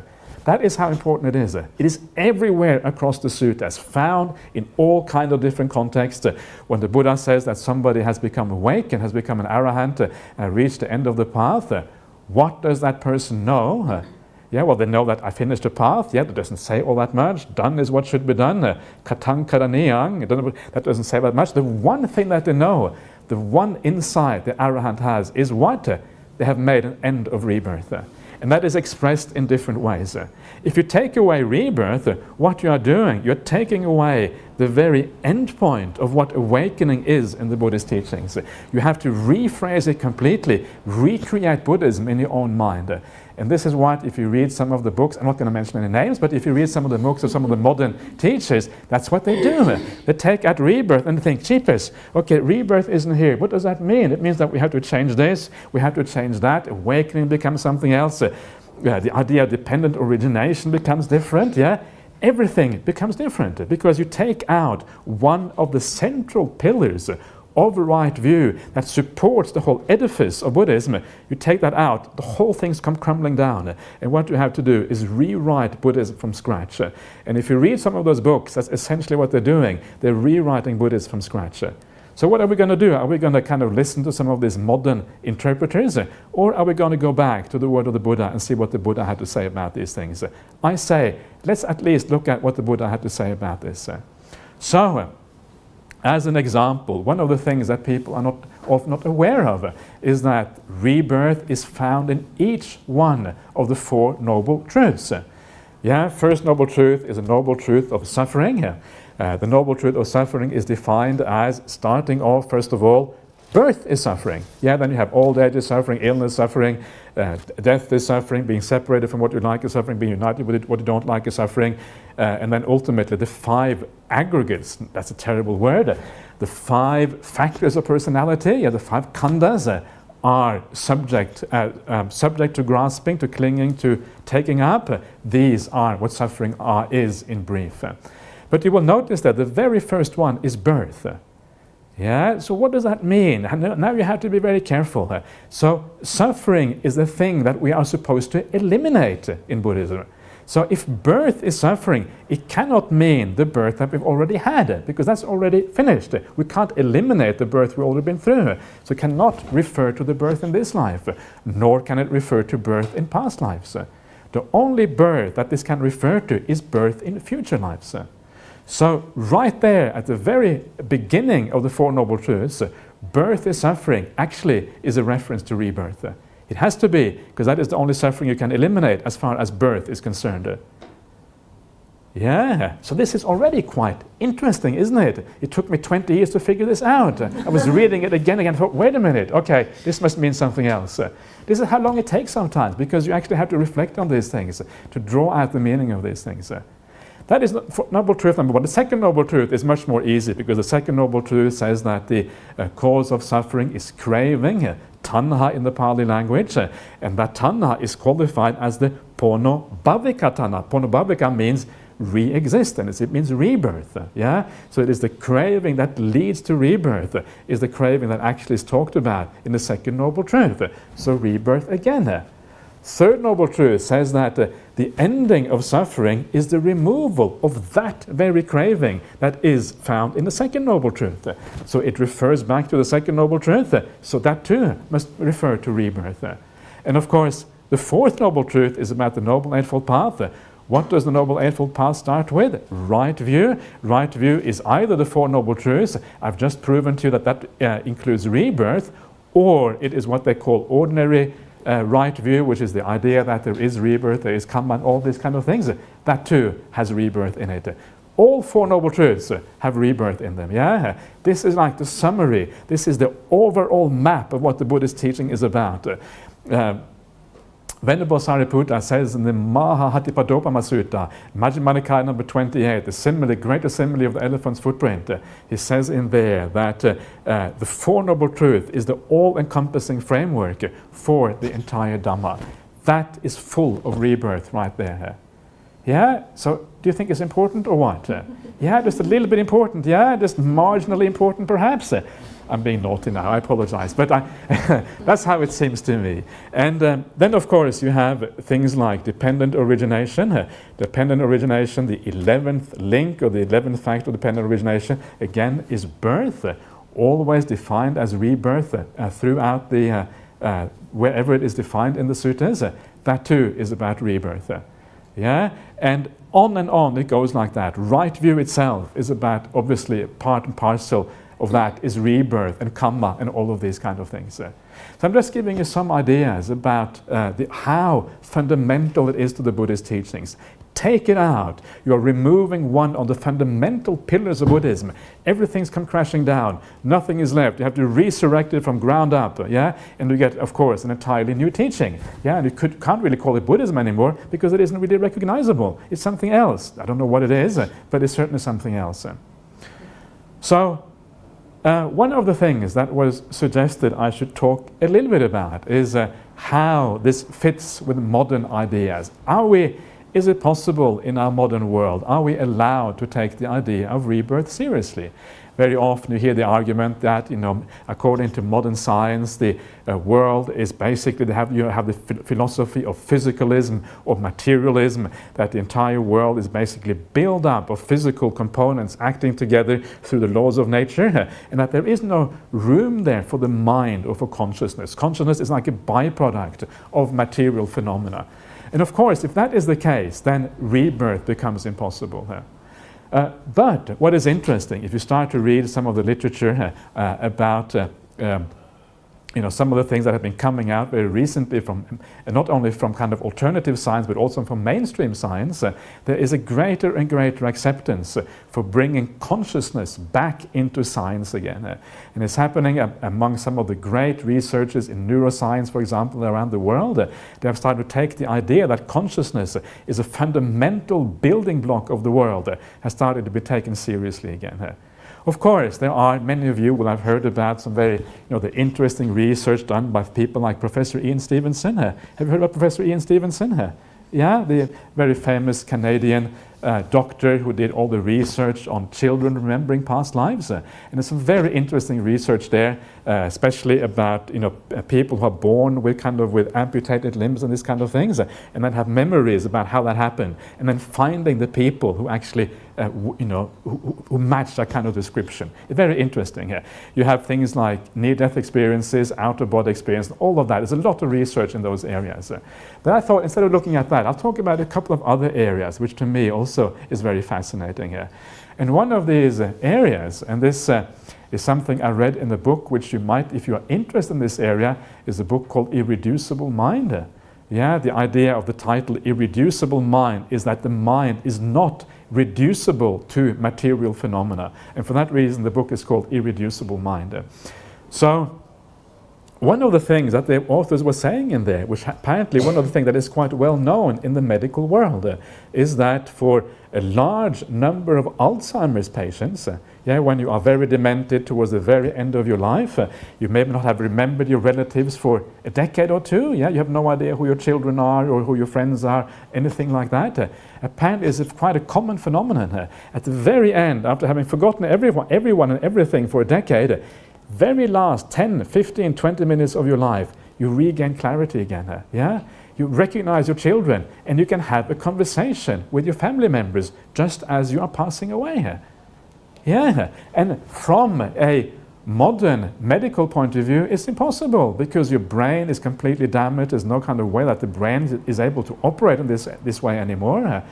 Speaker 1: That is how important it is. It is everywhere across the suttas, found in all kinds of different contexts. When the Buddha says that somebody has become awake and has become an arahant, reached the end of the path, what does that person know? Well, they know that I finished the path. That doesn't say all that much. Done is what should be done. Katang karaniyang. That doesn't say that much. The one thing that they know, the one insight the arahant has, is what? They have made an end of rebirth. And that is expressed in different ways. If you take away rebirth, what you are doing, you're taking away the very end point of what awakening is in the Buddhist teachings. You have to rephrase it completely, recreate Buddhism in your own mind. And this is what, if you read some of the books, I'm not going to mention any names, but if you read some of the books of some of the modern teachers, that's what they do. They take out rebirth and think, cheapest, okay, rebirth isn't here. What does that mean? It means that we have to change this, we have to change that, awakening becomes something else, the idea of dependent origination becomes different, Everything becomes different because you take out one of the central pillars of the right view that supports the whole edifice of Buddhism. You take that out, the whole thing's come crumbling down. And what you have to do is rewrite Buddhism from scratch. And if you read some of those books, that's essentially what they're doing. They're rewriting Buddhism from scratch. So what are we going to do? Are we going to kind of listen to some of these modern interpreters? Or are we going to go back to the word of the Buddha and see what the Buddha had to say about these things? I say, let's at least look at what the Buddha had to say about this. So, as an example, one of the things that people are often not aware of is that rebirth is found in each one of the four noble truths. First noble truth is a noble truth of suffering. The Noble Truth of suffering is defined as starting off, first of all, birth is suffering. Yeah, then you have old age is suffering, illness suffering, death is suffering, being separated from what you like is suffering, being united with what you don't like is suffering, and then ultimately the 5 aggregates, that's a terrible word, the 5 factors of personality, the 5 khandhas, are subject to grasping, to clinging, to taking up. These are what suffering is in brief. But you will notice that the very first one is birth. Yeah, so what does that mean? Now you have to be very careful. So suffering is the thing that we are supposed to eliminate in Buddhism. So if birth is suffering, it cannot mean the birth that we've already had, because that's already finished. We can't eliminate the birth we've already been through. So it cannot refer to the birth in this life, nor can it refer to birth in past lives. The only birth that this can refer to is birth in future lives. So right there at the very beginning of the Four Noble Truths, birth is suffering actually is a reference to rebirth. It has to be, because that is the only suffering you can eliminate as far as birth is concerned. Yeah, so this is already quite interesting, isn't it? It took me 20 years to figure this out. I was reading it again and thought, wait a minute, okay, this must mean something else. This is how long it takes sometimes, because you actually have to reflect on these things, to draw out the meaning of these things. That is Noble Truth number 1. The second Noble Truth is much more easy, because the second Noble Truth says that the cause of suffering is craving, tanha in the Pali language, and that tanha is qualified as the pono bhavika tanha. Pono bhavika means re-existence, it means rebirth. Yeah? So it is the craving that leads to rebirth, is the craving that actually is talked about in the second Noble Truth. So rebirth again. Third Noble Truth says that the ending of suffering is the removal of that very craving that is found in the second Noble Truth. So it refers back to the second Noble Truth, so that too must refer to rebirth. And of course, the fourth Noble Truth is about the Noble Eightfold Path. What does the Noble Eightfold Path start with? Right view. Right view is either the Four Noble Truths, I've just proven to you that includes rebirth, or it is what they call ordinary right view, which is the idea that there is rebirth, there is Kamma, and all these kind of things. That too has rebirth in it. All Four Noble Truths have rebirth in them. Yeah, this is like the summary. This is the overall map of what the Buddhist teaching is about. Venerable Sariputta says in the Mahahatipadopama Sutta, Majjhima Nikaya number 28, the simile, greater simile of the elephant's footprint, he says in there that the Four Noble Truth is the all-encompassing framework for the entire Dhamma. That is full of rebirth right there. Yeah, so do you think it's important or what? Yeah, just a little bit important, yeah, just marginally important perhaps. I'm being naughty now, I apologize, but that's how it seems to me. And then of course you have things like dependent origination. Dependent origination, the 11th link or the 11th factor of dependent origination, again is birth, always defined as rebirth throughout the, wherever it is defined in the suttas. That too is about rebirth. Yeah, and on it goes like that. Right view itself is about, obviously, part and parcel of that is rebirth and Kamma and all of these kind of things. So I'm just giving you some ideas about how fundamental it is to the Buddhist teachings. Take it out. You're removing one of the fundamental pillars of Buddhism. Everything's come crashing down. Nothing is left. You have to resurrect it from ground up. Yeah, and you get, of course, an entirely new teaching. Yeah, and you can't really call it Buddhism anymore because it isn't really recognizable. It's something else. I don't know what it is, but it's certainly something else. So one of the things that was suggested I should talk a little bit about is how this fits with modern ideas. Is it possible in our modern world, are we allowed to take the idea of rebirth seriously? Very often you hear the argument that, according to modern science, the world is basically, you have the philosophy of physicalism or materialism, that the entire world is basically built up of physical components acting together through the laws of nature, and that there is no room there for the mind or for consciousness. Consciousness is like a byproduct of material phenomena. And of course, if that is the case, then rebirth becomes impossible. But what is interesting, if you start to read some of the literature about some of the things that have been coming out very recently from, not only from kind of alternative science, but also from mainstream science, there is a greater and greater acceptance for bringing consciousness back into science again. And it's happening among some of the great researchers in neuroscience, for example, around the world. They have started to take the idea that consciousness is a fundamental building block of the world, has started to be taken seriously again. Of course, there are, many of you will have heard about some very, the interesting research done by people like Professor Ian Stevenson. Have you heard about Professor Ian Stevenson? Yeah, the very famous Canadian doctor who did all the research on children remembering past lives. And there's some very interesting research there, especially about people who are born with with amputated limbs and these kind of things, and then have memories about how that happened, and then finding the people who actually who match that kind of description. It's very interesting here. You have things like near-death experiences, out-of-body experience, all of that. There's a lot of research in those areas. But I thought, instead of looking at that, I'll talk about a couple of other areas, which to me also is very fascinating here. And one of these areas, and this is something I read in the book, which you might, if you are interested in this area, is a book called Irreducible Mind. Yeah, the idea of the title Irreducible Mind is that the mind is not reducible to material phenomena. And for that reason, the book is called Irreducible Mind. So, one of the things that the authors were saying in there, which apparently one of the things that is quite well known in the medical world, is that for a large number of Alzheimer's patients, when you are very demented towards the very end of your life, you may not have remembered your relatives for a decade or two, you have no idea who your children are or who your friends are, anything like that. Apparently it's quite a common phenomenon. At the very end, after having forgotten everyone and everything for a decade, very last 10, 15, 20 minutes of your life, you regain clarity again. You recognize your children and you can have a conversation with your family members just as you are passing away. And from a modern medical point of view, it's impossible because your brain is completely damaged. There's no kind of way that the brain is able to operate in this way anymore.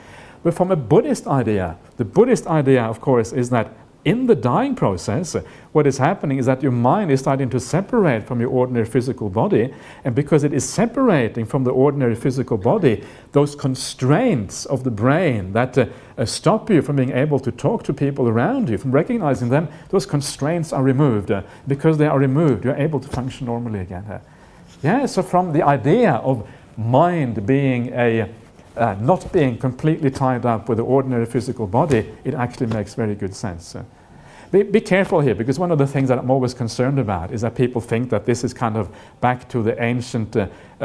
Speaker 1: But from a Buddhist idea, the Buddhist idea, of course, is that in the dying process, what is happening is that your mind is starting to separate from your ordinary physical body, and because it is separating from the ordinary physical body, those constraints of the brain that stop you from being able to talk to people around you, from recognizing them, those constraints are removed. Because they are removed, you're able to function normally again. So from the idea of mind being not being completely tied up with the ordinary physical body, it actually makes very good sense. Be careful here, because one of the things that I'm always concerned about is that people think that this is kind of back to the ancient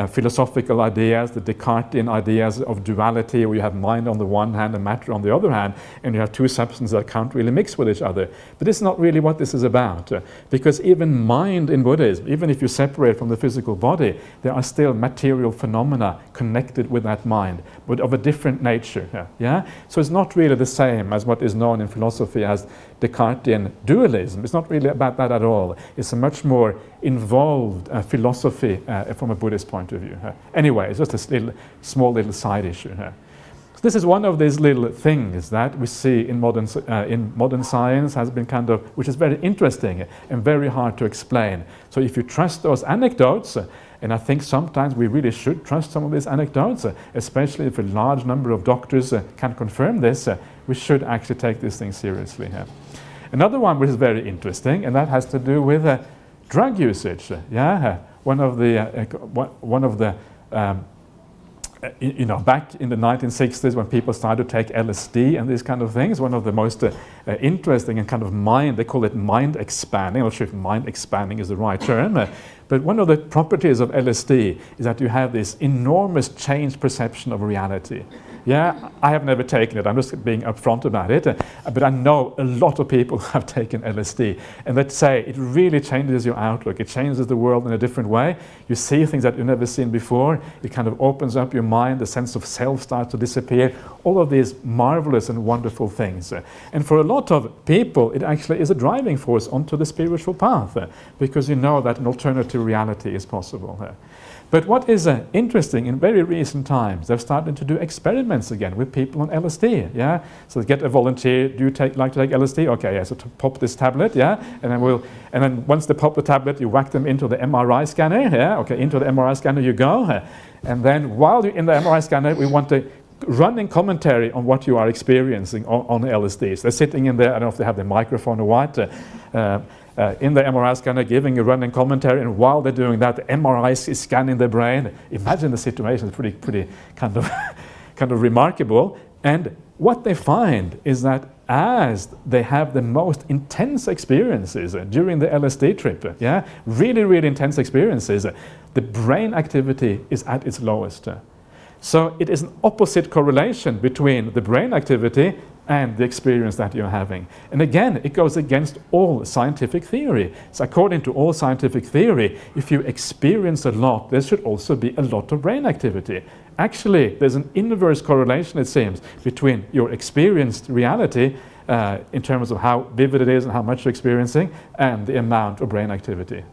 Speaker 1: philosophical ideas, the Descartesian ideas of duality, where you have mind on the one hand and matter on the other hand, and you have two substances that can't really mix with each other. But this is not really what this is about, because even mind in Buddhism, even if you separate from the physical body, there are still material phenomena connected with that mind, but of a different nature. So it's not really the same as what is known in philosophy as Descartesian dualism. It's not really about that at all. It's a much more involved philosophy from a Buddhist point of view. Anyway, it's just a small little side issue. So this is one of these little things that we see in modern science, has been which is very interesting and very hard to explain. So if you trust those anecdotes, and I think sometimes we really should trust some of these anecdotes, especially if a large number of doctors can confirm this, we should actually take these things seriously. Another one which is very interesting, and that has to do with drug usage. One of the back in the 1960s, when people started to take LSD and these kind of things, one of the most interesting and kind of they call it mind expanding. I'm not sure if mind expanding is the right term, but one of the properties of LSD is that you have this enormous changed perception of reality. I have never taken it. I'm just being upfront about it. But I know a lot of people have taken LSD, and that say it really changes your outlook. It changes the world in a different way. You see things that you've never seen before. It kind of opens up your mind. The sense of self starts to disappear. All of these marvelous and wonderful things. And for a lot of people, it actually is a driving force onto the spiritual path, because you know that an alternative reality is possible. But what is interesting, in very recent times, they've started to do experiments again with people on LSD, yeah? So they get a volunteer, do you like to take LSD? Okay, yeah, so to pop this tablet, yeah? And then once they pop the tablet, you whack them into the MRI scanner, yeah? Okay, into the MRI scanner you go. And then while you're in the MRI scanner, we want a running commentary on what you are experiencing on LSD. So they're sitting in there, I don't know if they have the microphone or what, in the MRI scanner giving a running commentary, and while they're doing that, the MRI is scanning their brain. Imagine the situation, it's pretty kind of remarkable. And what they find is that as they have the most intense experiences during the LSD trip, yeah, really, really intense experiences, the brain activity is at its lowest. So it is an opposite correlation between the brain activity and the experience that you're having. And again, it goes against all scientific theory. So according to all scientific theory, if you experience a lot, there should also be a lot of brain activity. Actually, there's an inverse correlation, it seems, between your experienced reality in terms of how vivid it is and how much you're experiencing, and the amount of brain activity.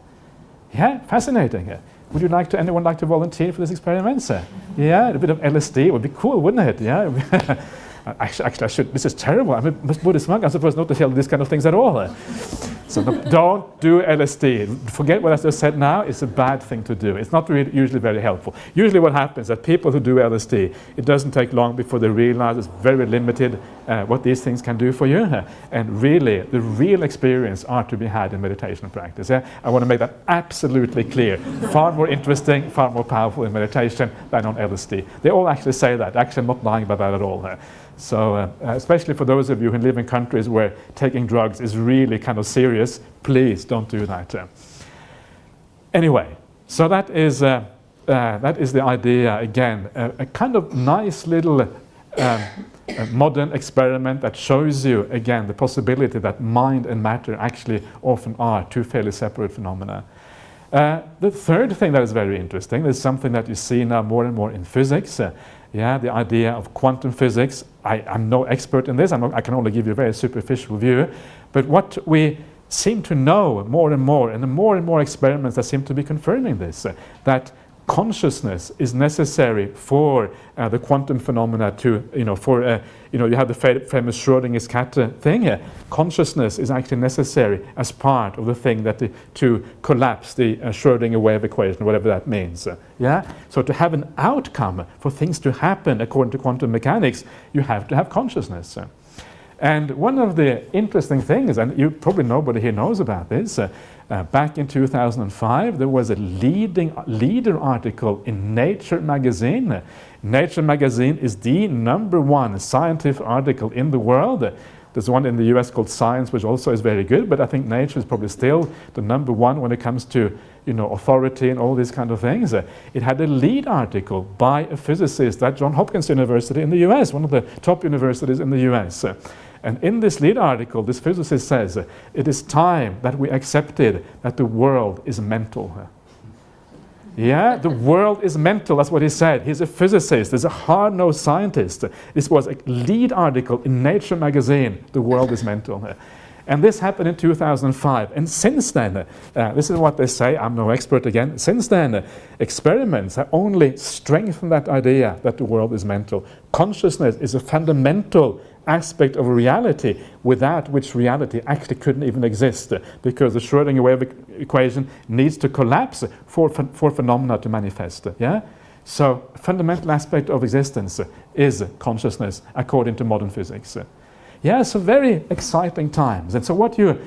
Speaker 1: Yeah, fascinating. Would you anyone like to volunteer for this experiment, sir? Yeah, a bit of LSD would be cool, wouldn't it? Yeah. Actually, I should. This is terrible. I'm a Buddhist monk. I'm supposed not to tell these kind of things at all. So don't do LSD. Forget what I just said now. It's a bad thing to do. It's not really usually very helpful. Usually what happens is that people who do LSD, it doesn't take long before they realize it's very limited what these things can do for you. And really, the real experience are to be had in meditation practice. Yeah? I want to make that absolutely clear. Far more interesting, far more powerful in meditation than on LSD. They all actually say that. Actually, I'm not lying about that at all. So especially for those of you who live in countries where taking drugs is really kind of serious, please don't do that. Anyway, so that is the idea, again, a kind of nice little modern experiment that shows you, again, the possibility that mind and matter actually often are two fairly separate phenomena. The third thing that is very interesting is something that you see now more and more in physics. Yeah, the idea of quantum physics. I'm no expert in this. I can only give you a very superficial view. But what we seem to know more and more, and the more and more experiments that seem to be confirming this, that consciousness is necessary for the quantum phenomena to, you have the famous Schrödinger's cat thing. Consciousness is actually necessary as part of the thing to collapse the Schrödinger wave equation, whatever that means. Yeah. So to have an outcome, for things to happen according to quantum mechanics, you have to have consciousness. And one of the interesting things, and nobody here knows about this, back in 2005, there was a leader article in Nature magazine. Nature magazine is the #1 scientific article in the world. There's one in the US called Science, which also is very good, but I think Nature is probably still the #1 when it comes to authority and all these kind of things. It had a lead article by a physicist at Johns Hopkins University in the US, one of the top universities in the US. And in this lead article, this physicist says, it is time that we accepted that the world is mental. Yeah, the world is mental, that's what he said. He's a physicist, he's a hard-nosed scientist. This was a lead article in Nature magazine, the world is mental. And this happened in 2005. And since then, this is what they say, I'm no expert again, since then, experiments have only strengthened that idea that the world is mental. Consciousness is a fundamental aspect of reality without which reality actually couldn't even exist, because the Schrödinger wave equation needs to collapse for phenomena to manifest. Yeah? So fundamental aspect of existence is consciousness according to modern physics. Yeah, so very exciting times. And so what you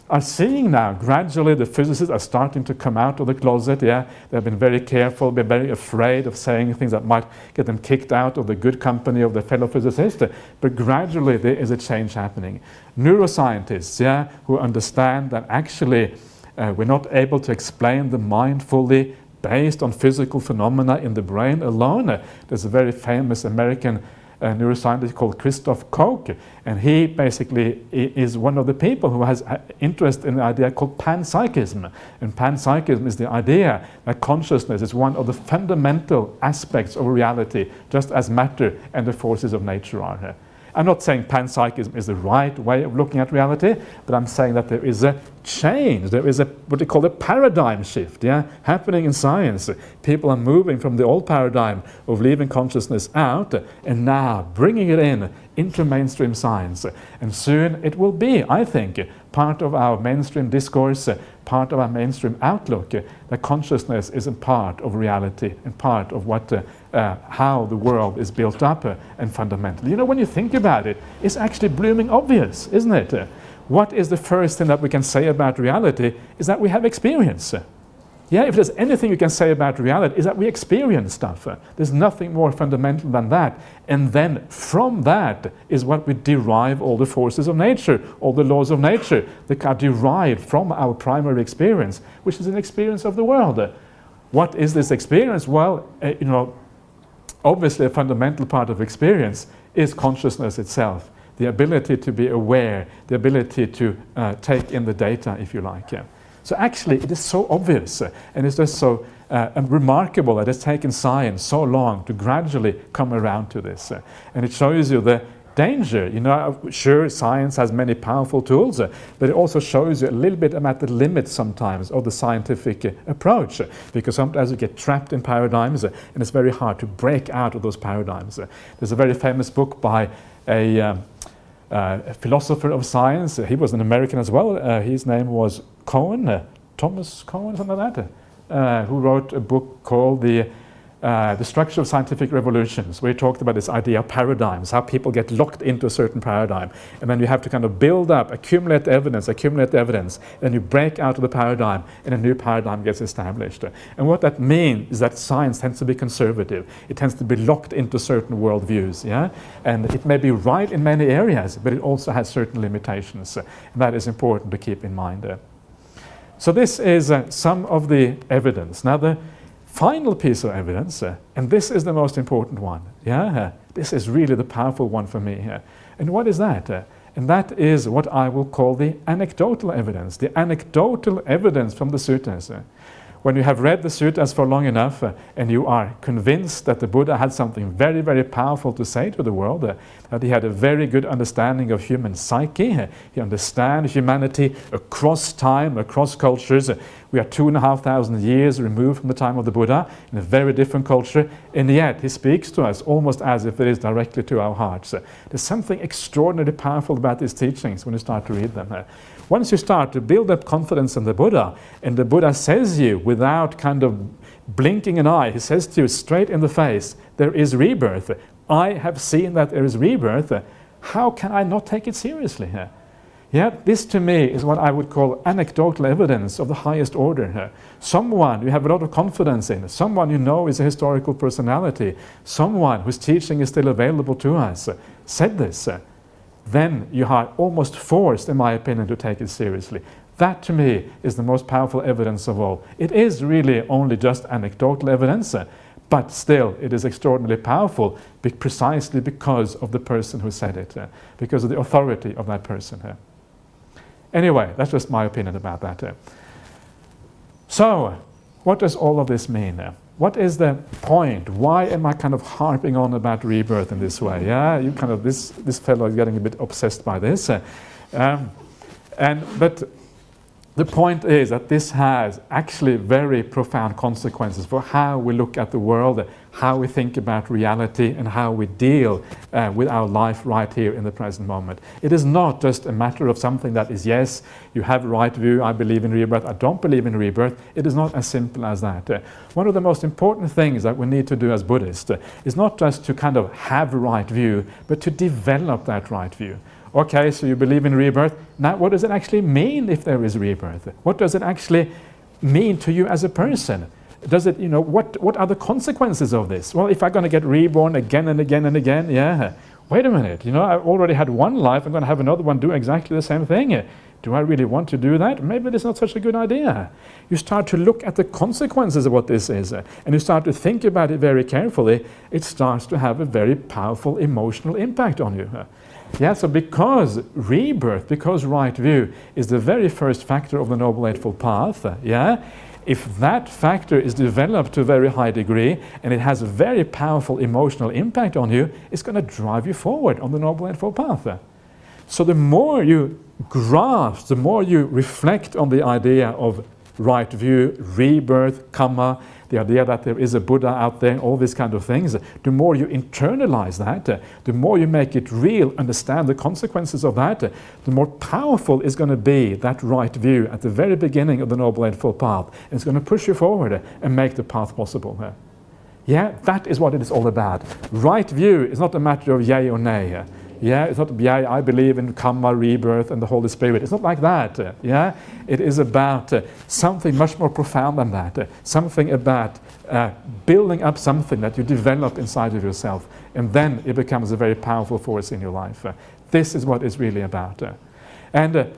Speaker 1: are seeing now, gradually the physicists are starting to come out of the closet. Yeah, they've been very careful, been very afraid of saying things that might get them kicked out of the good company of their fellow physicists. But gradually there is a change happening. Neuroscientists, yeah, who understand that actually we're not able to explain the mind fully based on physical phenomena in the brain alone. There's a very famous American neuroscientist called Christoph Koch, and he basically is one of the people who has interest in the idea called panpsychism. And panpsychism is the idea that consciousness is one of the fundamental aspects of reality, just as matter and the forces of nature are. I'm not saying panpsychism is the right way of looking at reality, but I'm saying that there is a change, there is a what they call a paradigm shift, happening in science. People are moving from the old paradigm of leaving consciousness out and now bringing it in into mainstream science. And soon it will be, I think, part of our mainstream discourse, part of our mainstream outlook, that consciousness is a part of reality and part of what, how the world is built up and fundamentally. When you think about it, it's actually blooming obvious, isn't it? What is the first thing that we can say about reality is that we have experience. If there's anything you can say about reality is that we experience stuff. There's nothing more fundamental than that. And then from that is what we derive all the forces of nature, all the laws of nature that are derived from our primary experience, which is an experience of the world. What is this experience? Well, obviously a fundamental part of experience is consciousness itself. The ability to be aware, the ability to take in the data, if you like. So actually it is so obvious and it's just so remarkable that it's taken science so long to gradually come around to this. And it shows you the danger. Sure, science has many powerful tools, but it also shows you a little bit about the limits sometimes of the scientific approach, because sometimes you get trapped in paradigms and it's very hard to break out of those paradigms. There's a very famous book by a philosopher of science. He was an American as well. His name was Thomas Cohen, something like that, who wrote a book called The Structure of Scientific Revolutions, where he talked about this idea of paradigms, how people get locked into a certain paradigm. And then you have to kind of build up, accumulate evidence, then you break out of the paradigm and a new paradigm gets established. And what that means is that science tends to be conservative. It tends to be locked into certain worldviews, And it may be right in many areas, but it also has certain limitations. And that is important to keep in mind. So this is some of the evidence. Now the final piece of evidence, and this is the most important one, this is really the powerful one for me. And what is that? And that is what I will call the anecdotal evidence from the sutras. When you have read the sutras for long enough and you are convinced that the Buddha had something very, very powerful to say to the world, that he had a very good understanding of human psyche, he understands humanity across time, across cultures. We are 2,500 years removed from the time of the Buddha in a very different culture, and yet he speaks to us almost as if it is directly to our hearts. There's something extraordinarily powerful about these teachings when you start to read them. Once you start to build up confidence in the Buddha, and the Buddha says you without kind of blinking an eye, he says to you straight in the face, there is rebirth. I have seen that there is rebirth. How can I not take it seriously? This to me is what I would call anecdotal evidence of the highest order. Someone you have a lot of confidence in, someone you know is a historical personality, someone whose teaching is still available to us, said this. Then you are almost forced, in my opinion, to take it seriously. That to me is the most powerful evidence of all. It is really only just anecdotal evidence, but still it is extraordinarily powerful precisely because of the person who said it, because of the authority of that person. Anyway, that's just my opinion about that. So, what does all of this mean? What is the point? Why am I kind of harping on about rebirth in this way? You kind of this fellow is getting a bit obsessed by this, but the point is that this has actually very profound consequences for how we look at the world, how we think about reality, and how we deal with our life right here in the present moment. It is not just a matter of something that is, yes, you have a right view, I believe in rebirth, I don't believe in rebirth. It is not as simple as that. One of the most important things that we need to do as Buddhists is not just to kind of have a right view, but to develop that right view. Okay, so you believe in rebirth. Now, what does it actually mean if there is rebirth? What does it actually mean to you as a person? Does it, what are the consequences of this? Well, if I'm going to get reborn again and again and again, wait a minute, I've already had one life, I'm going to have another one do exactly the same thing. Do I really want to do that? Maybe it's not such a good idea. You start to look at the consequences of what this is, and you start to think about it very carefully. It starts to have a very powerful emotional impact on you. So because rebirth, because right view is the very first factor of the Noble Eightfold Path, if that factor is developed to a very high degree and it has a very powerful emotional impact on you, it's going to drive you forward on the Noble Eightfold Path. So the more you grasp, the more you reflect on the idea of right view, rebirth, Kamma, the idea that there is a Buddha out there, all these kind of things, the more you internalize that, the more you make it real, understand the consequences of that, the more powerful is going to be that right view at the very beginning of the Noble Eightfold Path. And it's going to push you forward and make the path possible. Yeah, that is what it is all about. Right view is not a matter of yay or nay. Yeah, it's not, yeah, I believe in Kamma, rebirth, and the Holy Spirit. It's not like that. Yeah, it is about something much more profound than that. Something about building up something that you develop inside of yourself, and then it becomes a very powerful force in your life. This is what it's really about. And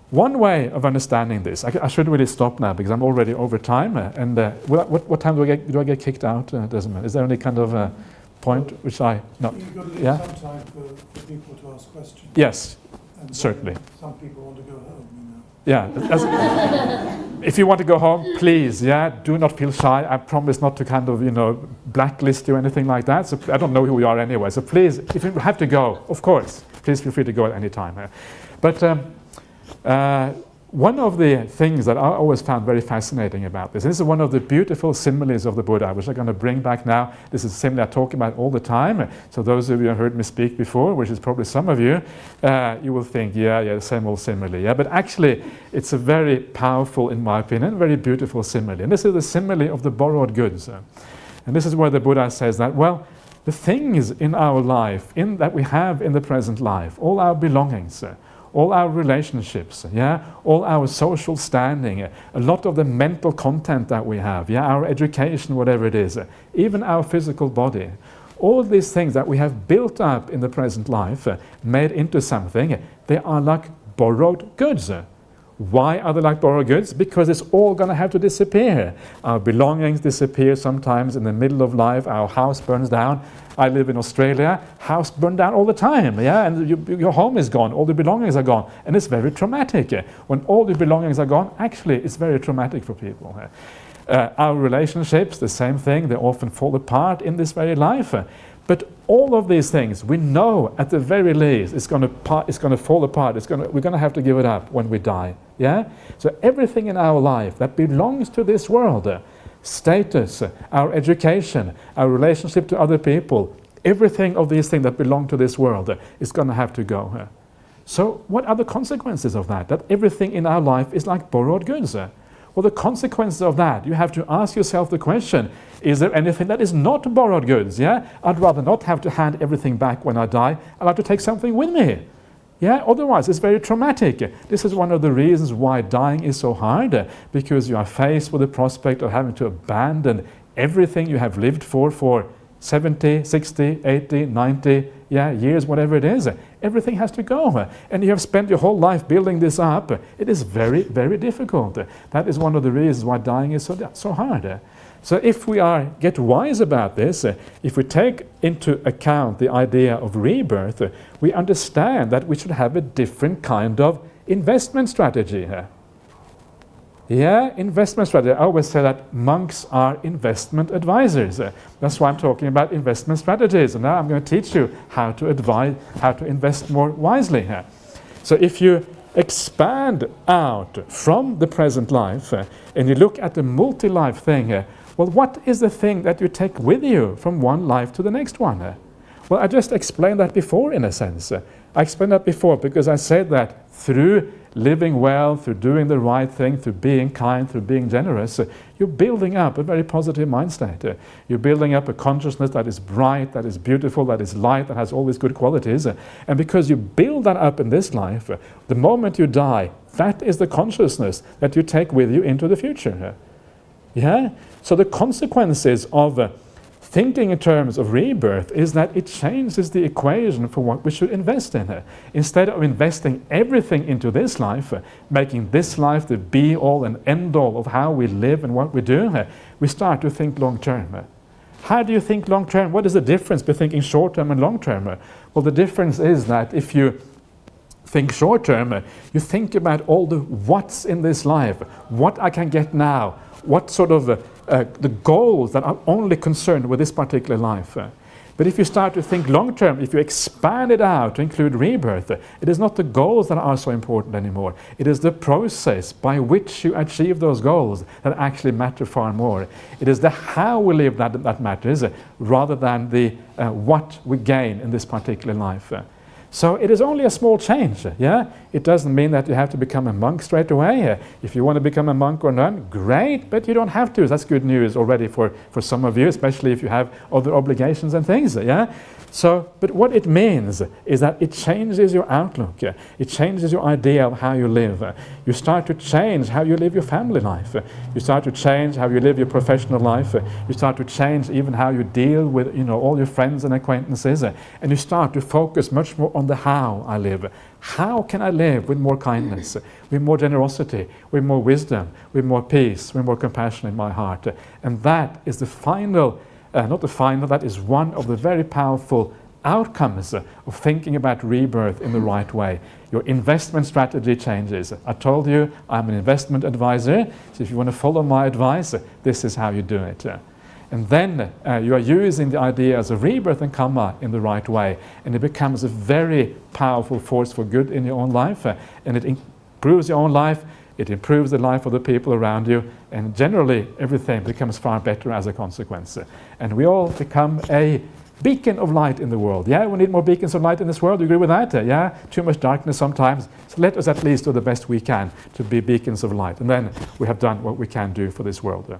Speaker 1: one way of understanding this, I should really stop now because I'm already over time. And what time do I get kicked out, Desmond? Is there any kind of point which I no?
Speaker 2: You've got to leave
Speaker 1: Yeah.
Speaker 2: some time for people to ask questions.
Speaker 1: Yes,
Speaker 2: And
Speaker 1: certainly.
Speaker 2: Some people want to go home,
Speaker 1: Yeah. If you want to go home, please, yeah, do not feel shy. I promise not to kind of, blacklist you or anything like that. So I don't know who you are anyway. So please, if you have to go, of course, please feel free to go at any time. But one of the things that I always found very fascinating about this is one of the beautiful similes of the Buddha, which I'm going to bring back now. This is a simile I talk about all the time. So those of you who heard me speak before, which is probably some of you, you will think, yeah, the same old simile. Yeah, but actually, it's a very powerful, in my opinion, very beautiful simile. And this is the simile of the borrowed goods. And this is where the Buddha says that, well, the things in our life, that we have in the present life, all our belongings, all our relationships, all our social standing, a lot of the mental content that we have, our education, whatever it is, even our physical body, all these things that we have built up in the present life, made into something, they are like borrowed goods. Why are they like borrowed goods? Because it's all going to have to disappear. Our belongings disappear sometimes in the middle of life. Our house burns down. I live in Australia. House burned down all the time. Yeah, and your home is gone. All the belongings are gone, and it's very traumatic. When all the belongings are gone, actually, it's very traumatic for people. Our relationships, the same thing. They often fall apart in this very life. But all of these things, we know at the very least, it's going to fall apart. We're going to have to give it up when we die. Yeah. So everything in our life that belongs to this world, status, our education, our relationship to other people, everything of these things that belong to this world is going to have to go. So what are the consequences of that? That everything in our life is like borrowed goods. Well, the consequences of that, you have to ask yourself the question, is there anything that is not borrowed goods? Yeah, I'd rather not have to hand everything back when I die. I'd like to take something with me. Yeah, otherwise it's very traumatic. This is one of the reasons why dying is so hard, because you are faced with the prospect of having to abandon everything you have lived for 70, 60, 80, 90 years, whatever it is. Everything has to go. And you have spent your whole life building this up. It is very, very difficult. That is one of the reasons why dying is so hard. So if we get wise about this, if we take into account the idea of rebirth, we understand that we should have a different kind of investment strategy. Yeah, investment strategy. I always say that monks are investment advisors. That's why I'm talking about investment strategies. And now I'm going to teach you how to invest more wisely. So if you expand out from the present life and you look at the multi-life thing, well, what is the thing that you take with you from one life to the next one? Well, I just explained that before, in a sense. I explained that before because I said that through living well, through doing the right thing, through being kind, through being generous, you're building up a very positive mind state. You're building up a consciousness that is bright, that is beautiful, that is light, that has all these good qualities. And because you build that up in this life, the moment you die, that is the consciousness that you take with you into the future. Yeah? So the consequences of thinking in terms of rebirth is that it changes the equation for what we should invest in. Instead of investing everything into this life, making this life the be-all and end-all of how we live and what we do, we start to think long-term. How do you think long-term? What is the difference between thinking short-term and long-term? Well, the difference is that if you think short-term, you think about all the what's in this life, what I can get now, what sort of the goals that are only concerned with this particular life. But if you start to think long term, if you expand it out to include rebirth, it is not the goals that are so important anymore. It is the process by which you achieve those goals that actually matter far more. It is the how we live that matters, rather than the what we gain in this particular life. So it is only a small change, yeah? It doesn't mean that you have to become a monk straight away. If you want to become a monk or nun, great, but you don't have to. That's good news already for some of you, especially if you have other obligations and things, yeah? So, but what it means is that it changes your outlook. It changes your idea of how you live. You start to change how you live your family life. You start to change how you live your professional life. You start to change even how you deal with, all your friends and acquaintances. And you start to focus much more on the how I live. How can I live with more kindness, with more generosity, with more wisdom, with more peace, with more compassion in my heart? And that is the final that is one of the very powerful outcomes of thinking about rebirth in the right way. Your investment strategy changes. I told you I'm an investment advisor, so if you want to follow my advice, this is how you do it. And then you are using the ideas of rebirth and Kamma in the right way, and it becomes a very powerful force for good in your own life, and it improves your own life. It improves the life of the people around you, and generally everything becomes far better as a consequence. And we all become a beacon of light in the world. Yeah, we need more beacons of light in this world. Do you agree with that? Yeah, too much darkness sometimes. So let us at least do the best we can to be beacons of light. And then we have done what we can do for this world.